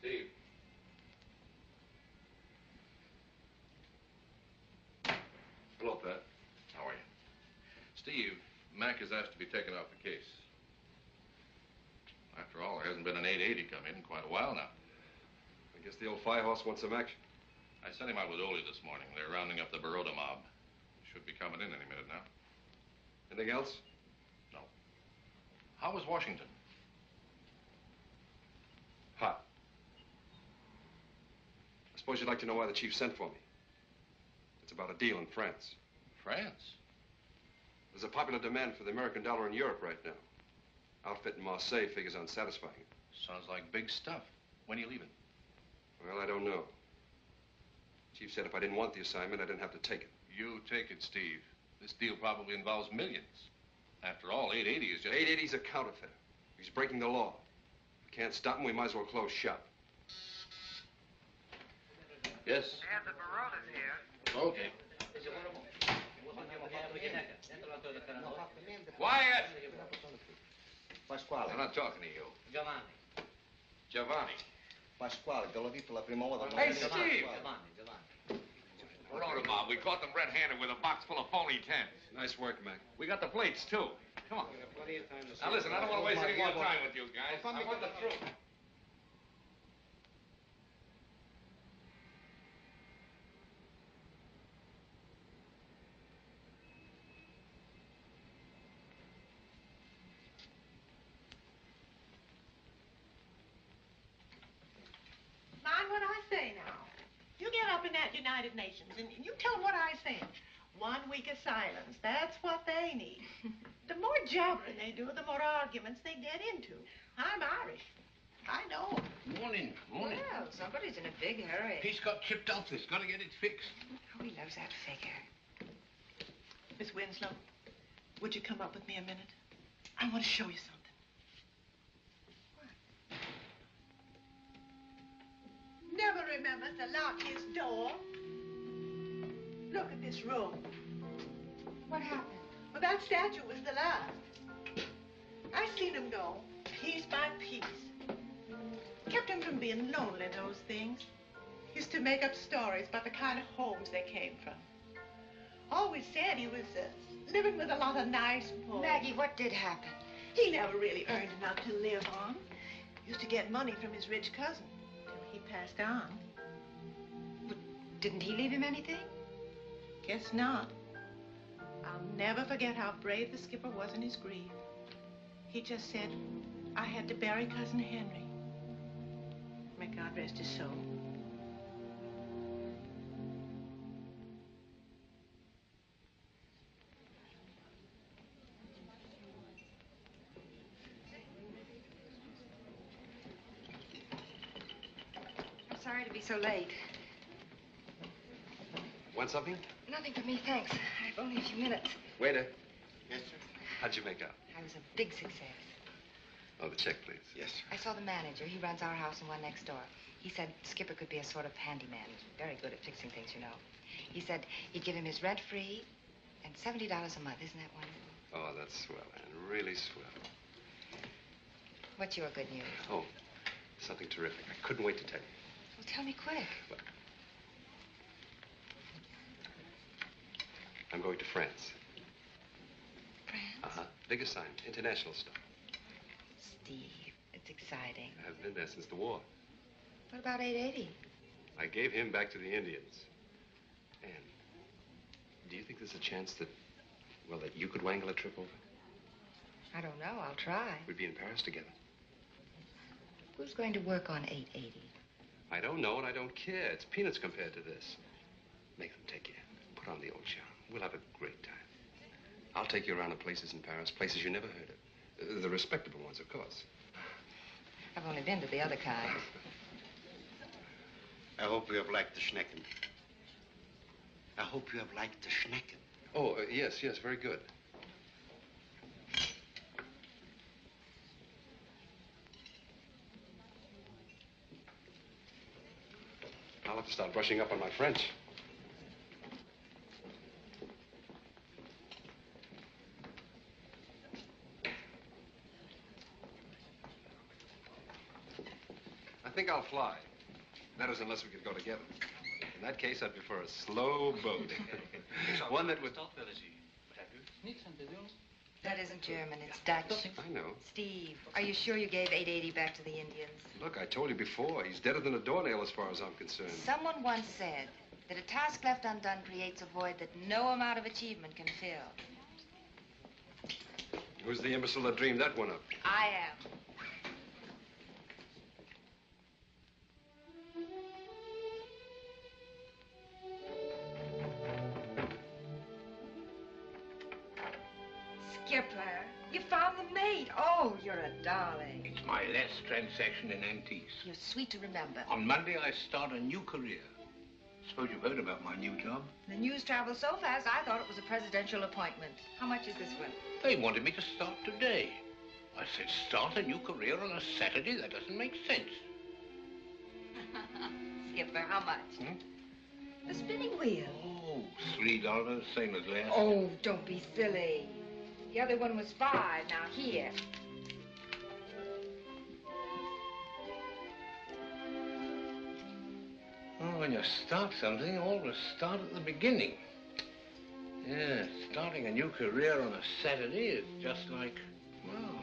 Steve. Hello, Pat. How are you? Steve, Mac has asked to be taken off the case. After all, there hasn't been an 880 come in quite a while now. I guess the old firehouse wants some action. I sent him out with Ole this morning. They're rounding up the Baroda mob. Should be coming in any minute now. Anything else? No. How was Washington? Hot. I suppose you'd like to know why the chief sent for me. It's about a deal in France. France? There's a popular demand for the American dollar in Europe right now. Outfit in Marseille figures unsatisfying. Sounds like big stuff. When are you leaving? Well, I don't know. Chief said if I didn't want the assignment, I didn't have to take it. You take it, Steve. This deal probably involves millions. After all, 880 is just... 880's a counterfeiter. He's breaking the law. If we can't stop him, we might as well close shop. Yes? They have the Barodas here. Okay. Quiet! Pasquale. I'm not talking to you. Giovanni. Giovanni. Pasquale, te l'ho detto la prima volta. Hey, Steve! Giovanni. Baroda mob. We caught them red-handed with a box full of phony tents. Nice work, Mac. We got the plates, too. Come on. Now, listen, I don't want to waste any more time with you guys. I want the truth. Mind what I say now. You get up in that United Nations and you tell them what I say. 1 week of silence. That's what they need. The more jabbering they do, the more arguments they get into. I'm Irish. I know. Morning. Well, somebody's in a big hurry. Piece got chipped off this. Got to get it fixed. Oh, he loves that figure. Miss Winslow, would you come up with me a minute? I want to show you something. Never remembers to lock his door. Look at this room. What happened? Well, that statue was the last. I seen him go, piece by piece. Kept him from being lonely, those things. Used to make up stories about the kind of homes they came from. Always said he was living with a lot of nice boys. Maggie, what did happen? He never really earned enough to live on. Used to get money from his rich cousin till he passed on. But didn't he leave him anything? Guess not. I'll never forget how brave the skipper was in his grief. He just said, I had to bury Cousin Henry. May God rest his soul. I'm sorry to be so late. Want something? Nothing for me, thanks. I've only a few minutes. Waiter. Yes, sir. How'd you make out? I was a big success. Oh, the check, please. Yes, sir. I saw the manager. He runs our house and one next door. He said Skipper could be a sort of handyman. He's very good at fixing things, you know. He said he'd give him his rent free and $70 a month. Isn't that wonderful? Oh, that's swell, Ann. Really swell. What's your good news? Oh, something terrific. I couldn't wait to tell you. Well, tell me quick. Look. I'm going to France. Big assignment, international stuff. Steve, it's exciting. I haven't been there since the war. What about 880? I gave him back to the Indians. Anne, do you think there's a chance that, well, that you could wangle a trip over? I don't know. I'll try. We'd be in Paris together. Who's going to work on 880? I don't know and I don't care. It's peanuts compared to this. Make them take you. Put on the old charm. We'll have a great time. I'll take you around to places in Paris, places you never heard of. The respectable ones, of course. I've only been to the other kind. I hope you have liked the Schnecken. I hope you have liked the Schnecken. Oh, yes, very good. I'll have to start brushing up on my French. I think I'll fly. That is, unless we could go together. In that case, I'd prefer a slow boat. One that would... That isn't German, it's Dutch. I know. Steve, are you sure you gave 880 back to the Indians? Look, I told you before, he's deader than a doornail as far as I'm concerned. Someone once said that a task left undone creates a void that no amount of achievement can fill. Who's the imbecile that dreamed that one up? I am. Skipper, you found the mate. Oh, you're a darling. It's my last transaction in antiques. You're sweet to remember. On Monday, I start a new career. Suppose you've heard about my new job? The news travels so fast, I thought it was a presidential appointment. How much is this one? They wanted me to start today. I said, start a new career on a Saturday? That doesn't make sense. Skipper, how much? The spinning wheel. Oh, $3, same as last. Oh, don't be silly. The other one was $5. Now, here. Oh, when you start something, always start at the beginning. Yeah, starting a new career on a Saturday is just like, well,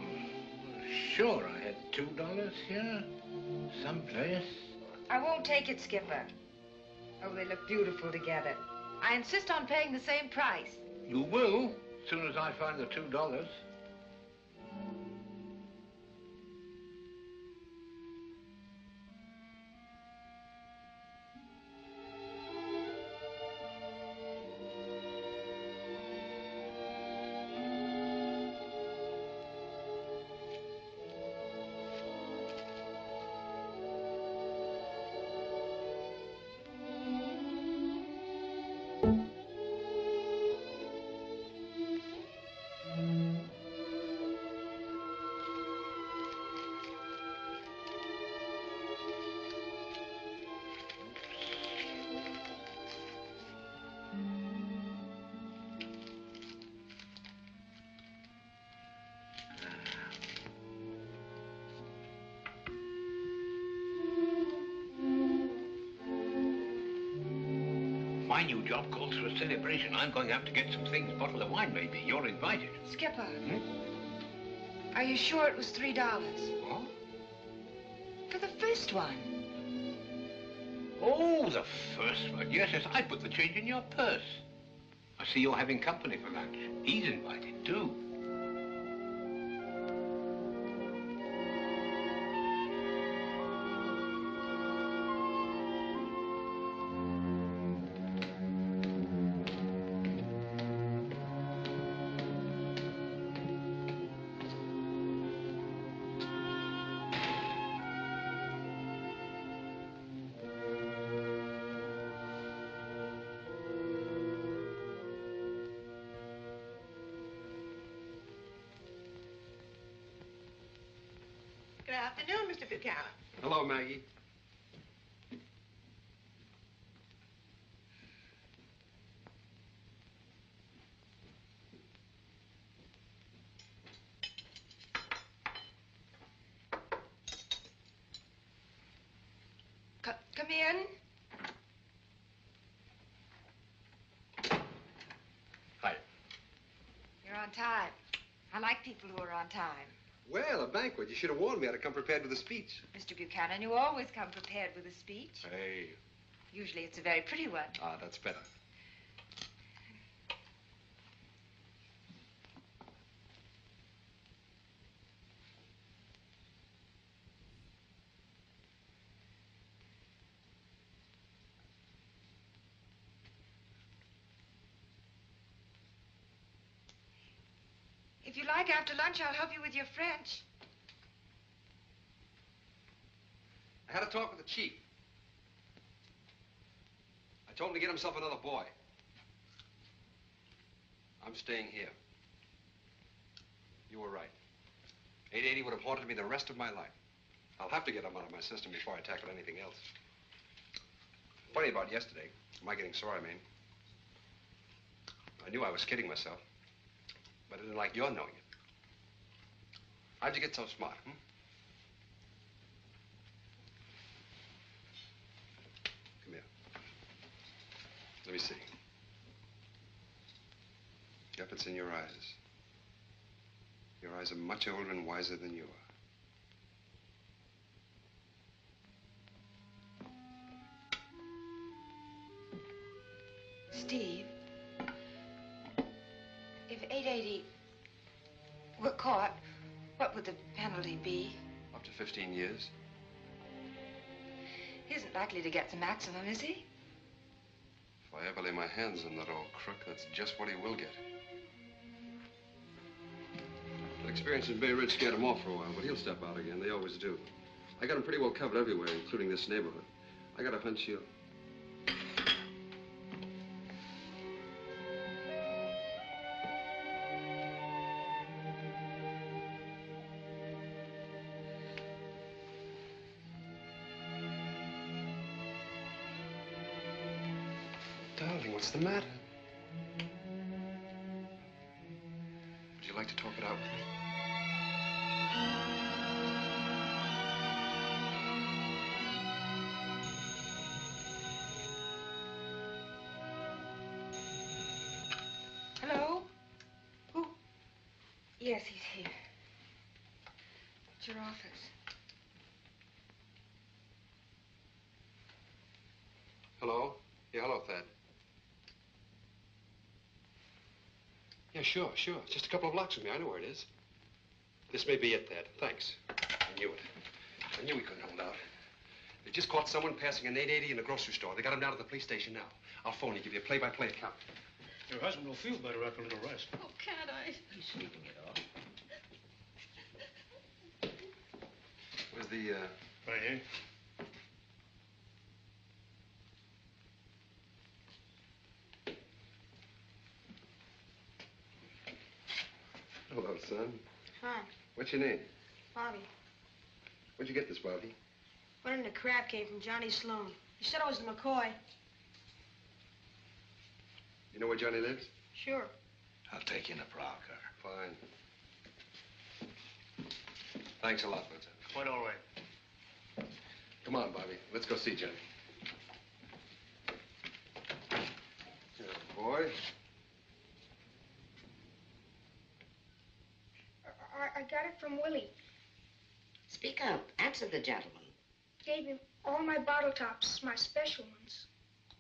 sure, I had $2 here, someplace. I won't take it, Skipper. Oh, they look beautiful together. I insist on paying the same price. You will, as soon as I find the $2. My new job calls for a celebration. I'm going out to get some things, a bottle of wine maybe. You're invited. Skipper, are you sure it was $3? What? For the first one. Oh, the first one. Yes, I put the change in your purse. I see you're having company for lunch. He's invited, too. Good afternoon, Mr. Buchanan. Hello, Maggie. Come in. Hi. You're on time. like people who are on time. Well, a banquet. You should have warned me. I'd have come prepared with a speech. Mr. Buchanan, you always come prepared with a speech. Hey. Usually it's a very pretty one. Ah, that's better. If you like, after lunch, I'll help you with your French. I had a talk with the chief. I told him to get himself another boy. I'm staying here. You were right. 880 would have haunted me the rest of my life. I'll have to get him out of my system before I tackle anything else. Funny about yesterday, my getting sore, I mean. I knew I was kidding myself, but I didn't like your knowing it. How'd you get so smart, hmm? Come here. Let me see. Yep, it's in your eyes. Your eyes are much older and wiser than you are. Steve, if 880 were caught, what would the penalty be? Up to 15 years. He isn't likely to get the maximum, is he? If I ever lay my hands on that old crook, that's just what he will get. That experience in Bay Ridge scared him off for a while, but he'll step out again. They always do. I got him pretty well covered everywhere, including this neighborhood. I got a hunch he'll... Darling, what's the matter? Would you like to talk it out with me? Hello? Who? Yes, he's here. It's your office. Hello? Yeah, hello, Thad. Yeah, sure. Just a couple of blocks from me. I know where it is. This may be it, Thad. Thanks. I knew it. I knew we couldn't hold out. They just caught someone passing an 880 in a grocery store. They got him down at the police station now. I'll phone you, give you a play-by-play account. Your husband will feel better after a little rest. Oh, can't I? He's sleeping it off. Where's the, Right here. Hello, son. Hi, What's your name? Bobby. Where'd you get this, Bobby? One in the crab came from Johnny Sloan. He said it was the McCoy. You know where Johnny lives? Sure. I'll take you in a prowl car. Fine. Thanks a lot, Lieutenant. Quite all right. Come on, Bobby. Let's go see Johnny. Good boy. I got it from Willie. Speak up. Answer the gentleman. Gave him all my bottle tops, my special ones.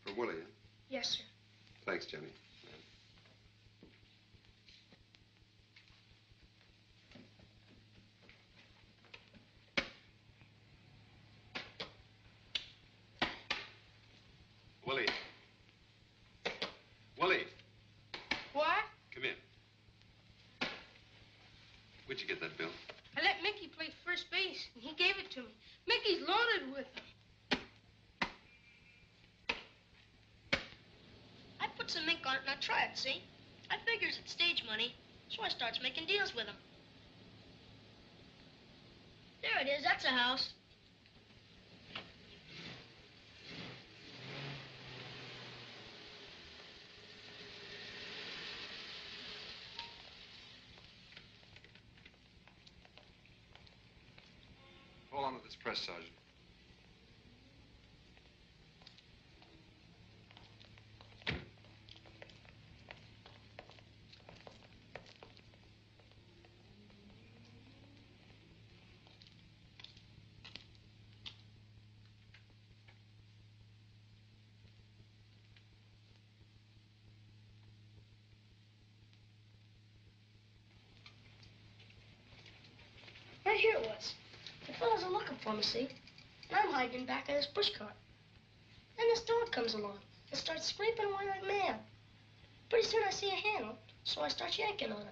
For Willie, huh? Yes, sir. Thanks, Johnny. Willie. Willie, What? come here. Where'd you get that bill? I let Mickey play first base, and he gave it to me. Mickey's loaded with them. I put some ink on it, and I try it, see? I figures it's stage money, so I starts making deals with him. There it is. That's a house. Hold on to this press, Sergeant. here it was. The fellas are looking for me, see? And I'm hiding in back of this pushcart. Then this dog comes along and starts scraping away like mad. Pretty soon I see a handle, so I start yanking on it.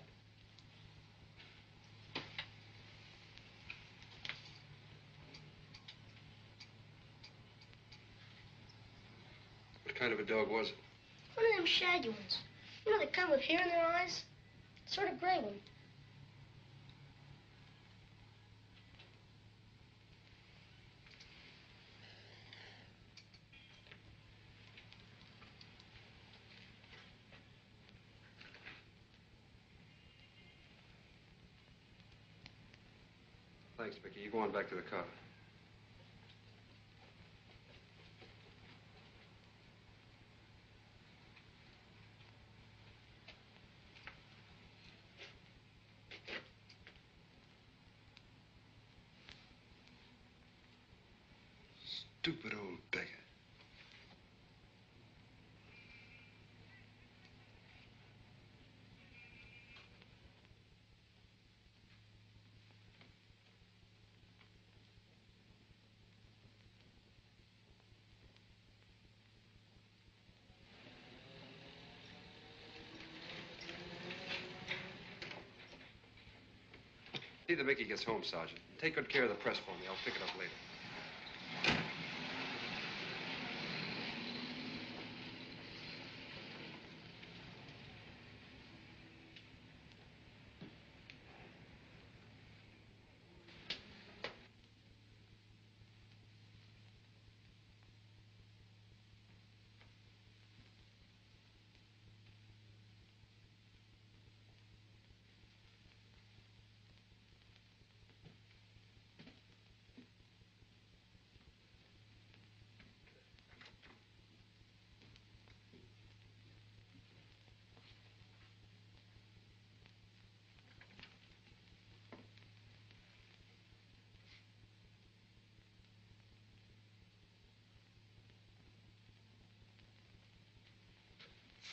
What kind of a dog was it? One of them shaggy ones. You know, they come with hair in their eyes? Sort of gray one. Thanks, Mickey. You go on back to the car. Stupid old beggar. See that Mickey gets home, Sergeant. Take good care of the press for me. I'll pick it up later.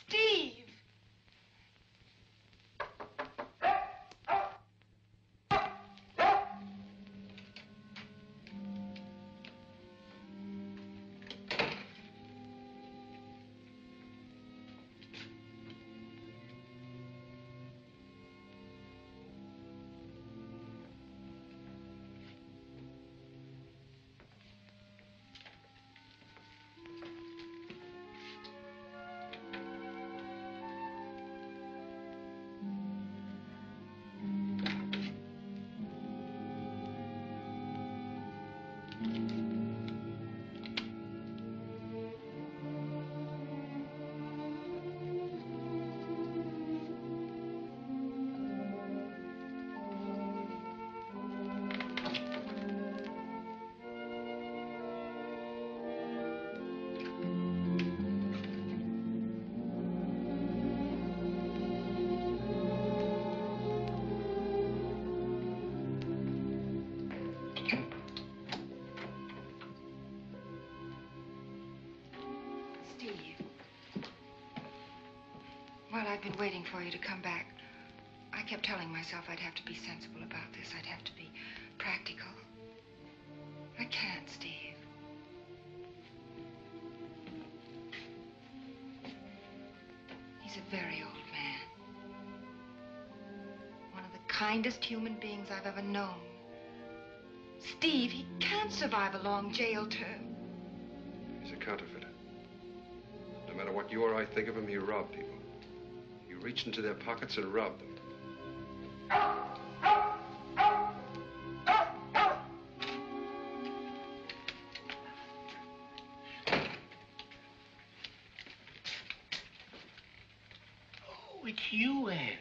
Steve! Well, I've been waiting for you to come back. I kept telling myself I'd have to be sensible about this. I'd have to be practical. I can't, Steve. He's a very old man. One of the kindest human beings I've ever known. Steve, he can't survive a long jail term. He's a counterfeiter. No matter what you or I think of him, he robbed people. You reached into their pockets and robbed them. Oh, it's you, Anne.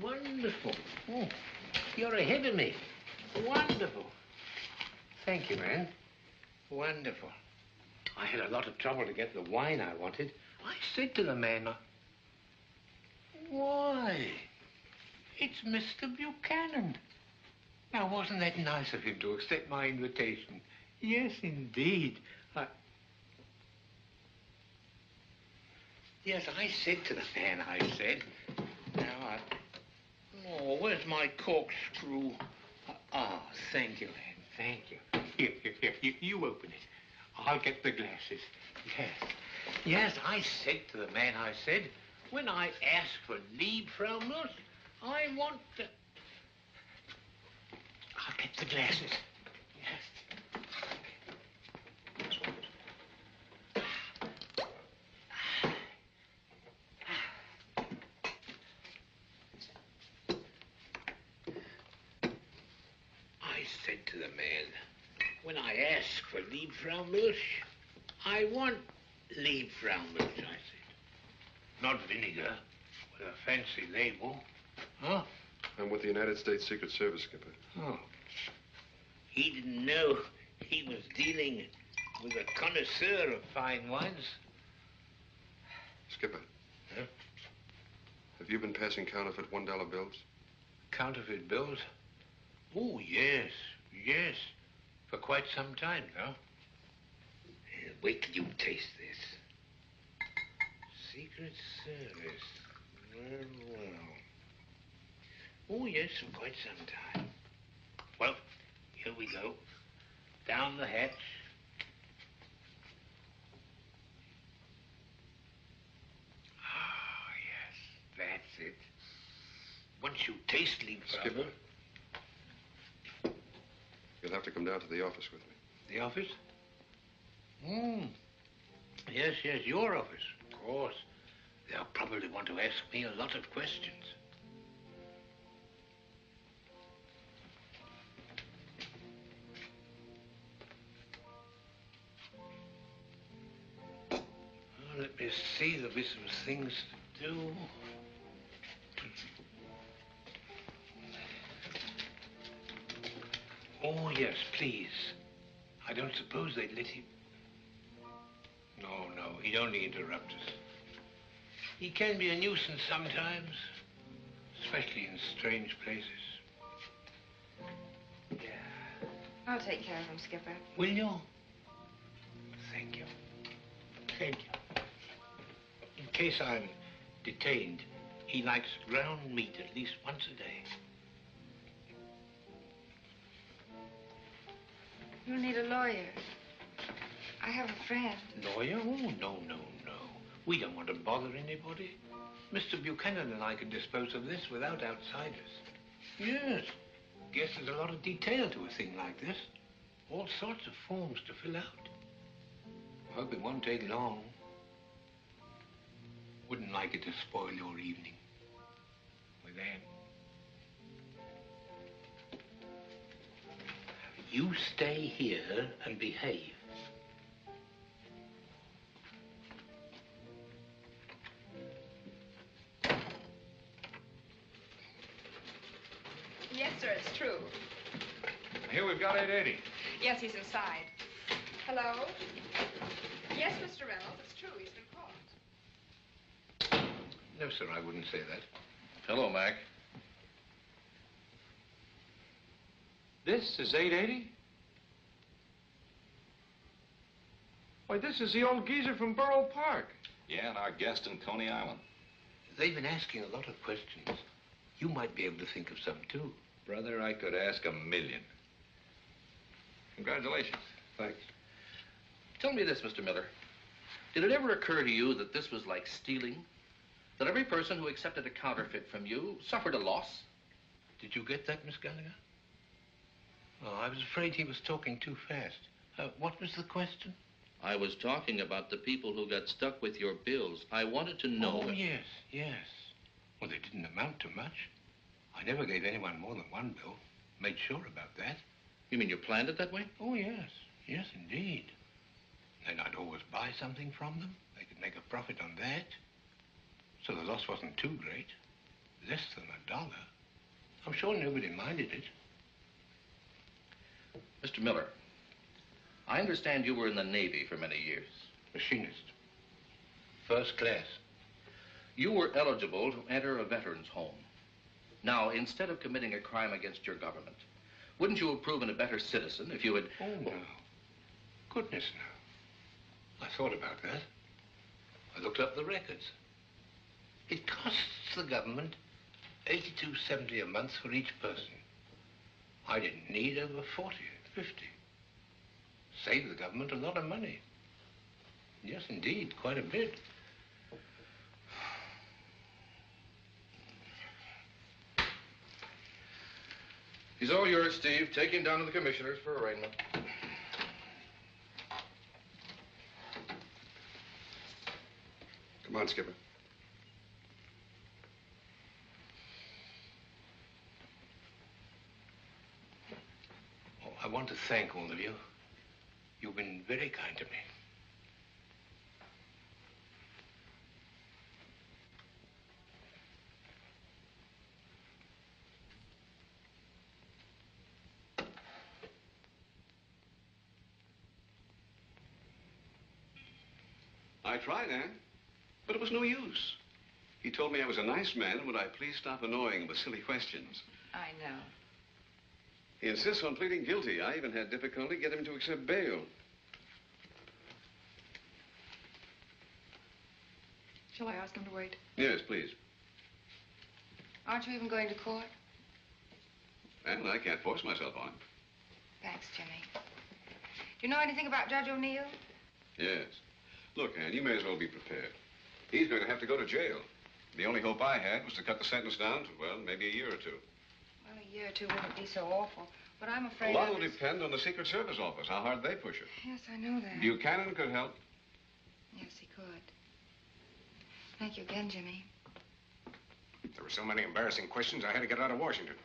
Wonderful. Oh, you're ahead of me. Wonderful. Thank you, Anne. Wonderful. I had a lot of trouble to get the wine I wanted. I said to the man, why, it's Mr. Buchanan. Now, wasn't that nice of him to accept my invitation? Yes, indeed. Yes, I said to the man, I said, now, oh, where's my corkscrew? Oh, thank you, Ed. Thank you. Here, you open it. I'll get the glasses. Yes. Yes, I said to the man, I said, when I ask for leave from us, I want to... I'll get the glasses. Yes. I said to the man, when I ask for leave from us, I want leave from us, I said. Not vinegar with a fancy label. Huh? I'm with the United States Secret Service, Skipper. Oh. He didn't know he was dealing with a connoisseur of fine wines. Skipper. Huh? Have you been passing counterfeit $1 bills? Counterfeit bills? Oh, yes, yes. For quite some time now. Wait till you taste this. Secret Service. Well, well. Oh, yes, for quite some time. Well, here we go. Down the hatch. Ah, yes, that's it. Once you taste leave from Skipper. You'll have to come down to the office with me. The office? Yes, yes, your office, of course. They'll probably want to ask me a lot of questions. Well, let me see, there'll be some things to do. Oh, yes, please. I don't suppose they'd let him... No, he'd only interrupt us. He can be a nuisance sometimes, especially in strange places. Yeah. I'll take care of him, Skipper. Will you? Thank you. Thank you. In case I'm detained, he likes ground meat at least once a day. You need a lawyer. I have a friend. Lawyer? Oh, no. We don't want to bother anybody. Mr. Buchanan and I can dispose of this without outsiders. Yes. Guess there's a lot of detail to a thing like this. All sorts of forms to fill out. Hope it won't take long. Wouldn't like it to spoil your evening with Anne. You stay here and behave. Yes, sir, it's true. Here we've got 880. Yes, he's inside. Hello? Yes, Mr. Reynolds, it's true. He's been caught. No, sir, I wouldn't say that. Hello, Mac. This is 880? Why, this is the old geezer from Borough Park. Yeah, and our guest in Coney Island. They've been asking a lot of questions. You might be able to think of some, too. Brother, I could ask 1,000,000. Congratulations. Thanks. Tell me this, Mr. Miller. Did it ever occur to you that this was like stealing? That every person who accepted a counterfeit from you suffered a loss? Did you get that, Miss Gallagher? Oh, I was afraid he was talking too fast. What was the question? I was talking about the people who got stuck with your bills. I wanted to know... Oh, yes. Well, they didn't amount to much. I never gave anyone more than one bill. Made sure about that. You mean you planned it that way? Oh, yes. Yes, indeed. Then I'd always buy something from them. They could make a profit on that. So the loss wasn't too great. Less than $1. I'm sure nobody minded it. Mr. Miller, I understand you were in the Navy for many years. Machinist. First class. You were eligible to enter a veteran's home. Now, instead of committing a crime against your government, wouldn't you have proven a better citizen if you had... Oh, no. Goodness, no. I thought about that. I looked up the records. It costs the government $82.70 a month for each person. I didn't need over 40, 50. Saved the government a lot of money. Yes, indeed, quite a bit. He's all yours, Steve. Take him down to the commissioners for arraignment. Come on, Skipper. Oh, I want to thank all of you. You've been very kind to me. I tried, Anne, but it was no use. He told me I was a nice man and would I please stop annoying him with silly questions. I know. He insists on pleading guilty. I even had difficulty getting him to accept bail. Shall I ask him to wait? Yes, please. Aren't you even going to court? Anne, I can't force myself on him. Thanks, Jimmy. Do you know anything about Judge O'Neill? Yes. Look, Anne, you may as well be prepared. He's going to have to go to jail. The only hope I had was to cut the sentence down to, well, maybe a year or two. Well, a year or two wouldn't be so awful. But I'm afraid A lot will depend on the Secret Service office, how hard they push it. Yes, I know that. Buchanan could help. Yes, he could. Thank you again, Jimmy. There were so many embarrassing questions, I had to get out of Washington.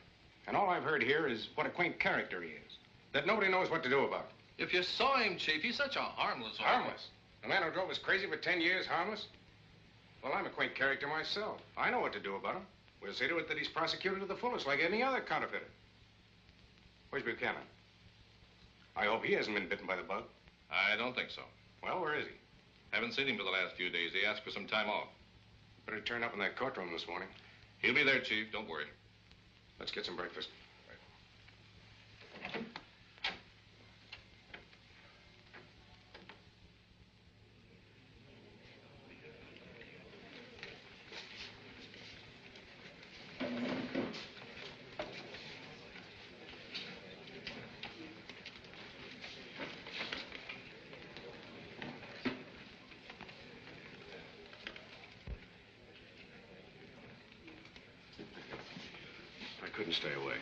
And all I've heard here is what a quaint character he is. That nobody knows what to do about. If you saw him, Chief, he's such a harmless. Harmless? The man who drove us crazy for 10 years, harmless? Well, I'm a quaint character myself. I know what to do about him. We'll see to it that he's prosecuted to the fullest, like any other counterfeiter. Where's Buchanan? I hope he hasn't been bitten by the bug. I don't think so. Well, where is he? Haven't seen him for the last few days. He asked for some time off. Better turn up in that courtroom this morning. He'll be there, Chief. Don't worry. Let's get some breakfast. I couldn't stay away.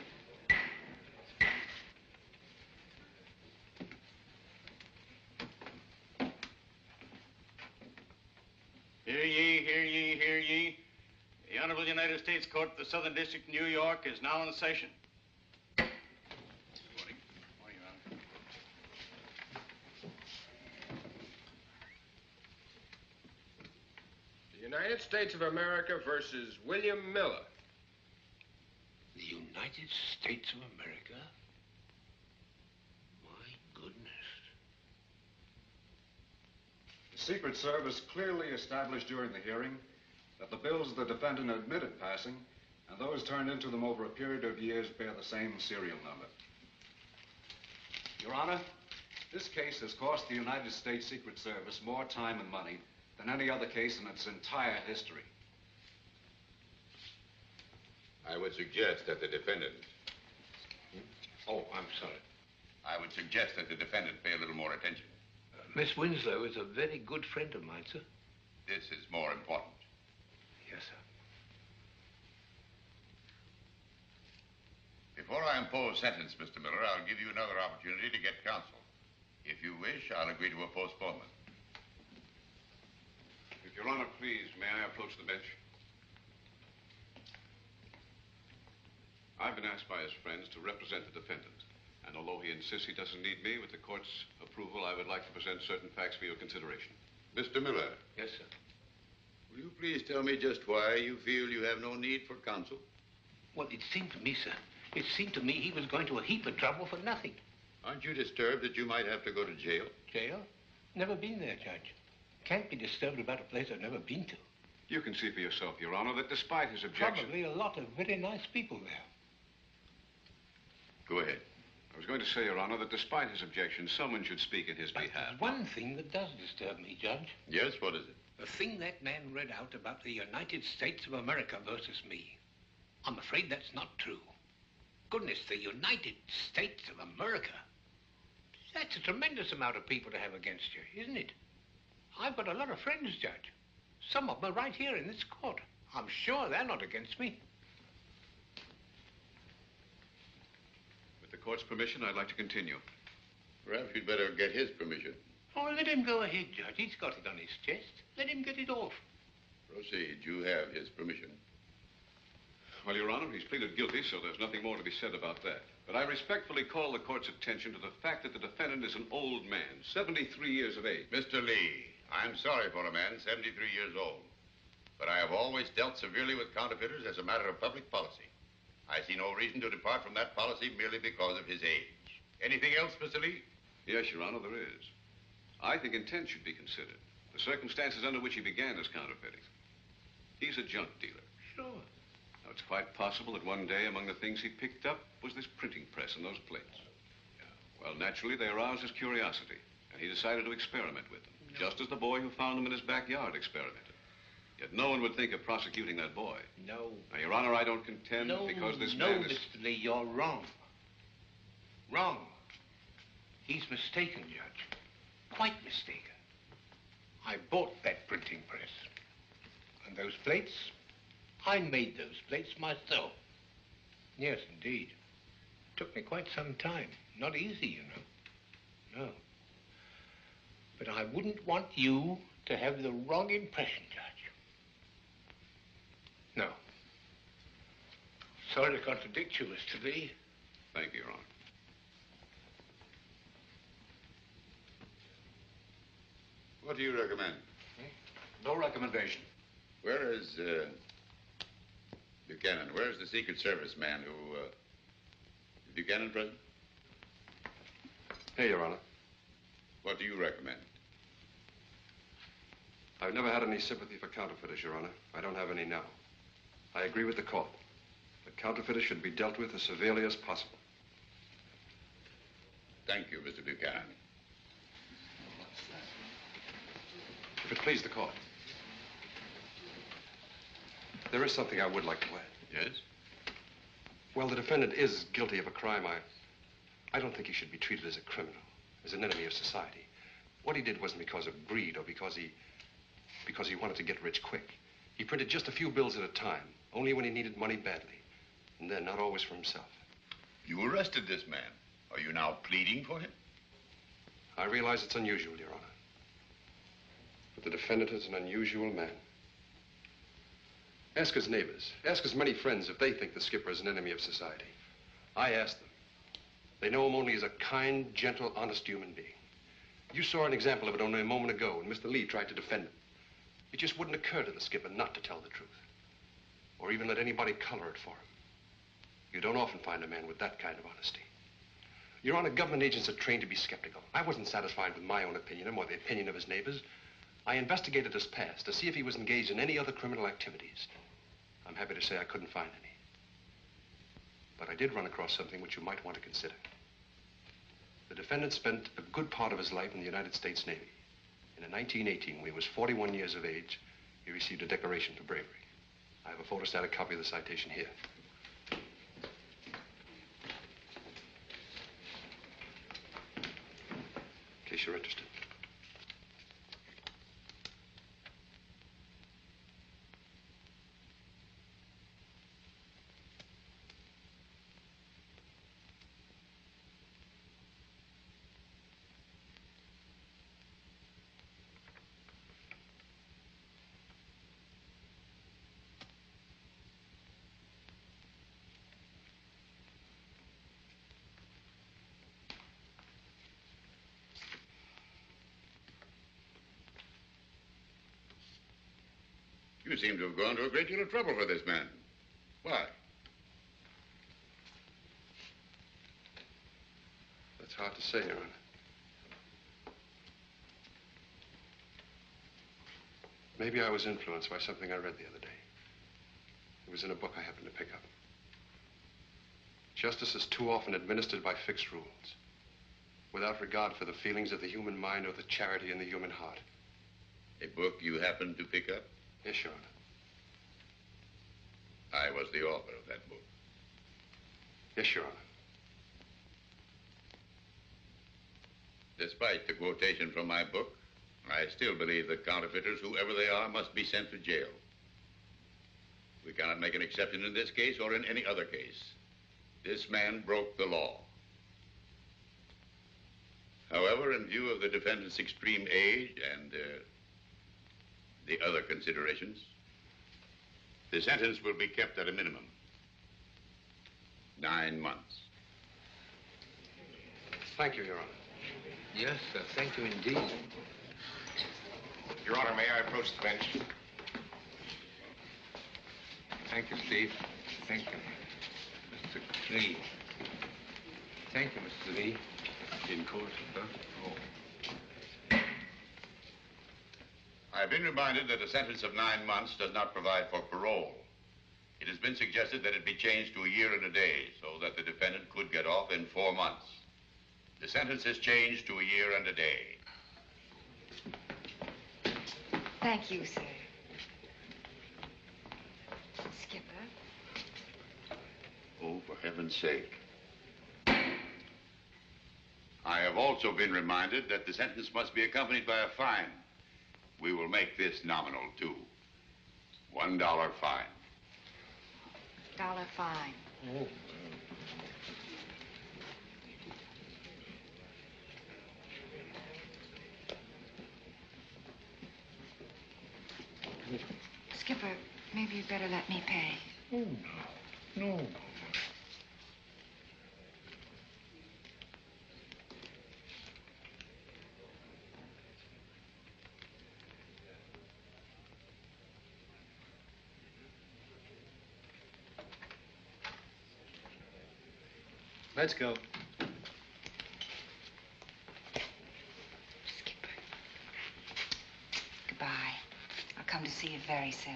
Hear ye, hear ye, hear ye. The Honorable United States Court of the Southern District of New York is now in session. The United States of America versus William Miller. The United States of America? My goodness. The Secret Service clearly established during the hearing that the bills the defendant admitted passing and those turned into them over a period of years bear the same serial number. Your Honor, this case has cost the United States Secret Service more time and money than any other case in its entire history. I would suggest that the defendant... Oh, I'm sorry. I would suggest that the defendant pay a little more attention. Miss Winslow is a very good friend of mine, sir. This is more important. Yes, sir. Before I impose sentence, Mr. Miller, I'll give you another opportunity to get counsel. If you wish, I'll agree to a postponement. If Your Honor, please, may I approach the bench? I've been asked by his friends to represent the defendant. And although he insists he doesn't need me, with the court's approval, I would like to present certain facts for your consideration. Mr. Miller. Yes, sir. Will you please tell me just why you feel you have no need for counsel? Well, it seemed to me, sir, it seemed to me he was going to a heap of trouble for nothing. Aren't you disturbed that you might have to go to jail? Jail? Never been there, Judge. Can't be disturbed about a place I've never been to. You can see for yourself, Your Honor, that despite his objection... Probably a lot of very nice people there. Go ahead. I was going to say, Your Honor, that despite his objection, someone should speak in his behalf. One thing that does disturb me, Judge. Yes, what is it? The thing that man read out about the United States of America versus me. I'm afraid that's not true. goodness, the United States of America. That's a tremendous amount of people to have against you, isn't it? I've got a lot of friends, Judge. Some of them are right here in this court. I'm sure they're not against me. With the court's permission, I'd like to continue. Perhaps you'd better get his permission. Oh, let him go ahead, Judge. He's got it on his chest. Let him get it off. Proceed. You have his permission. Well, Your Honor, he's pleaded guilty, so there's nothing more to be said about that. But I respectfully call the court's attention to the fact that the defendant is an old man, 73 years of age. Mr. Lee, I'm sorry for a man 73 years old. But I have always dealt severely with counterfeiters as a matter of public policy. I see no reason to depart from that policy merely because of his age. Anything else, Mr. Lee? Yes, Your Honor, there is. I think intent should be considered. The circumstances under which he began his counterfeiting. He's a junk dealer. Sure. Now, it's quite possible that one day among the things he picked up was this printing press and those plates. Well, naturally, they aroused his curiosity, and he decided to experiment with them, just as the boy who found them in his backyard experimented. Yet no one would think of prosecuting that boy. No. Now, Your Honor, I don't contend because this man is... No, Mr. Lee, you're wrong. Wrong. He's mistaken, Judge. Quite mistaken. I bought that printing press. And those plates, I made those plates myself. Yes, indeed. Took me quite some time. Not easy, you know. No. But I wouldn't want you to have the wrong impression, Judge. No. Sorry to contradict you, Mr. Lee. Thank you, Your Honor. What do you recommend? No recommendation. Where is, Buchanan? Where's the Secret Service man who, is Buchanan present? Here, Your Honor. What do you recommend? I've never had any sympathy for counterfeiters, Your Honor. I don't have any now. I agree with the court. The counterfeiters should be dealt with as severely as possible. Thank you, Mr. Buchanan. If it please the court, there is something I would like to add. Yes? Well, the defendant is guilty of a crime. I don't think he should be treated as a criminal, as an enemy of society. What he did wasn't because of greed or because he wanted to get rich quick. He printed just a few bills at a time, only when he needed money badly, and then not always for himself. You arrested this man. Are you now pleading for him? I realize it's unusual, Your Honor. But the defendant is an unusual man. Ask his neighbors. Ask his many friends if they think the skipper is an enemy of society. I asked them. They know him only as a kind, gentle, honest human being. You saw an example of it only a moment ago when Mr. Lee tried to defend him. It just wouldn't occur to the skipper not to tell the truth, or even let anybody color it for him. You don't often find a man with that kind of honesty. Your Honor, government agents are trained to be skeptical. I wasn't satisfied with my own opinion or the opinion of his neighbors. I investigated his past to see if he was engaged in any other criminal activities. I'm happy to say I couldn't find any. But I did run across something which you might want to consider. The defendant spent a good part of his life in the United States Navy. And in 1918, when he was 41 years of age, he received a decoration for bravery. I have a photostatic copy of the citation here. In case you're interested. You seem to have gone to a great deal of trouble for this man. Why? That's hard to say, Your Honor. Maybe I was influenced by something I read the other day. It was in a book I happened to pick up. Justice is too often administered by fixed rules, without regard for the feelings of the human mind or the charity in the human heart. A book you happened to pick up? Yes, Your Honor. I was the author of that book. Yes, Your Honor. Despite the quotation from my book, I still believe that counterfeiters, whoever they are, must be sent to jail. We cannot make an exception in this case or in any other case. This man broke the law. However, in view of the defendant's extreme age and the other considerations, the sentence will be kept at a minimum. 9 months. Thank you, Your Honor. Yes, sir. Thank you indeed. Your Honor, may I approach the bench? Thank you, Steve. Thank you. Mr. Lee. Thank you, Mr. Lee. In court, sir? Oh. I've been reminded that a sentence of 9 months does not provide for parole. It has been suggested that it be changed to a year and a day so that the defendant could get off in 4 months. The sentence is changed to a year and a day. Thank you, sir. Skipper. Oh, for heaven's sake. I have also been reminded that the sentence must be accompanied by a fine. We will make this nominal, too. $1 fine. $1 fine. Oh. Skipper, maybe you'd better let me pay. Oh, no. No. Let's go. Skipper. Goodbye. I'll come to see you very soon.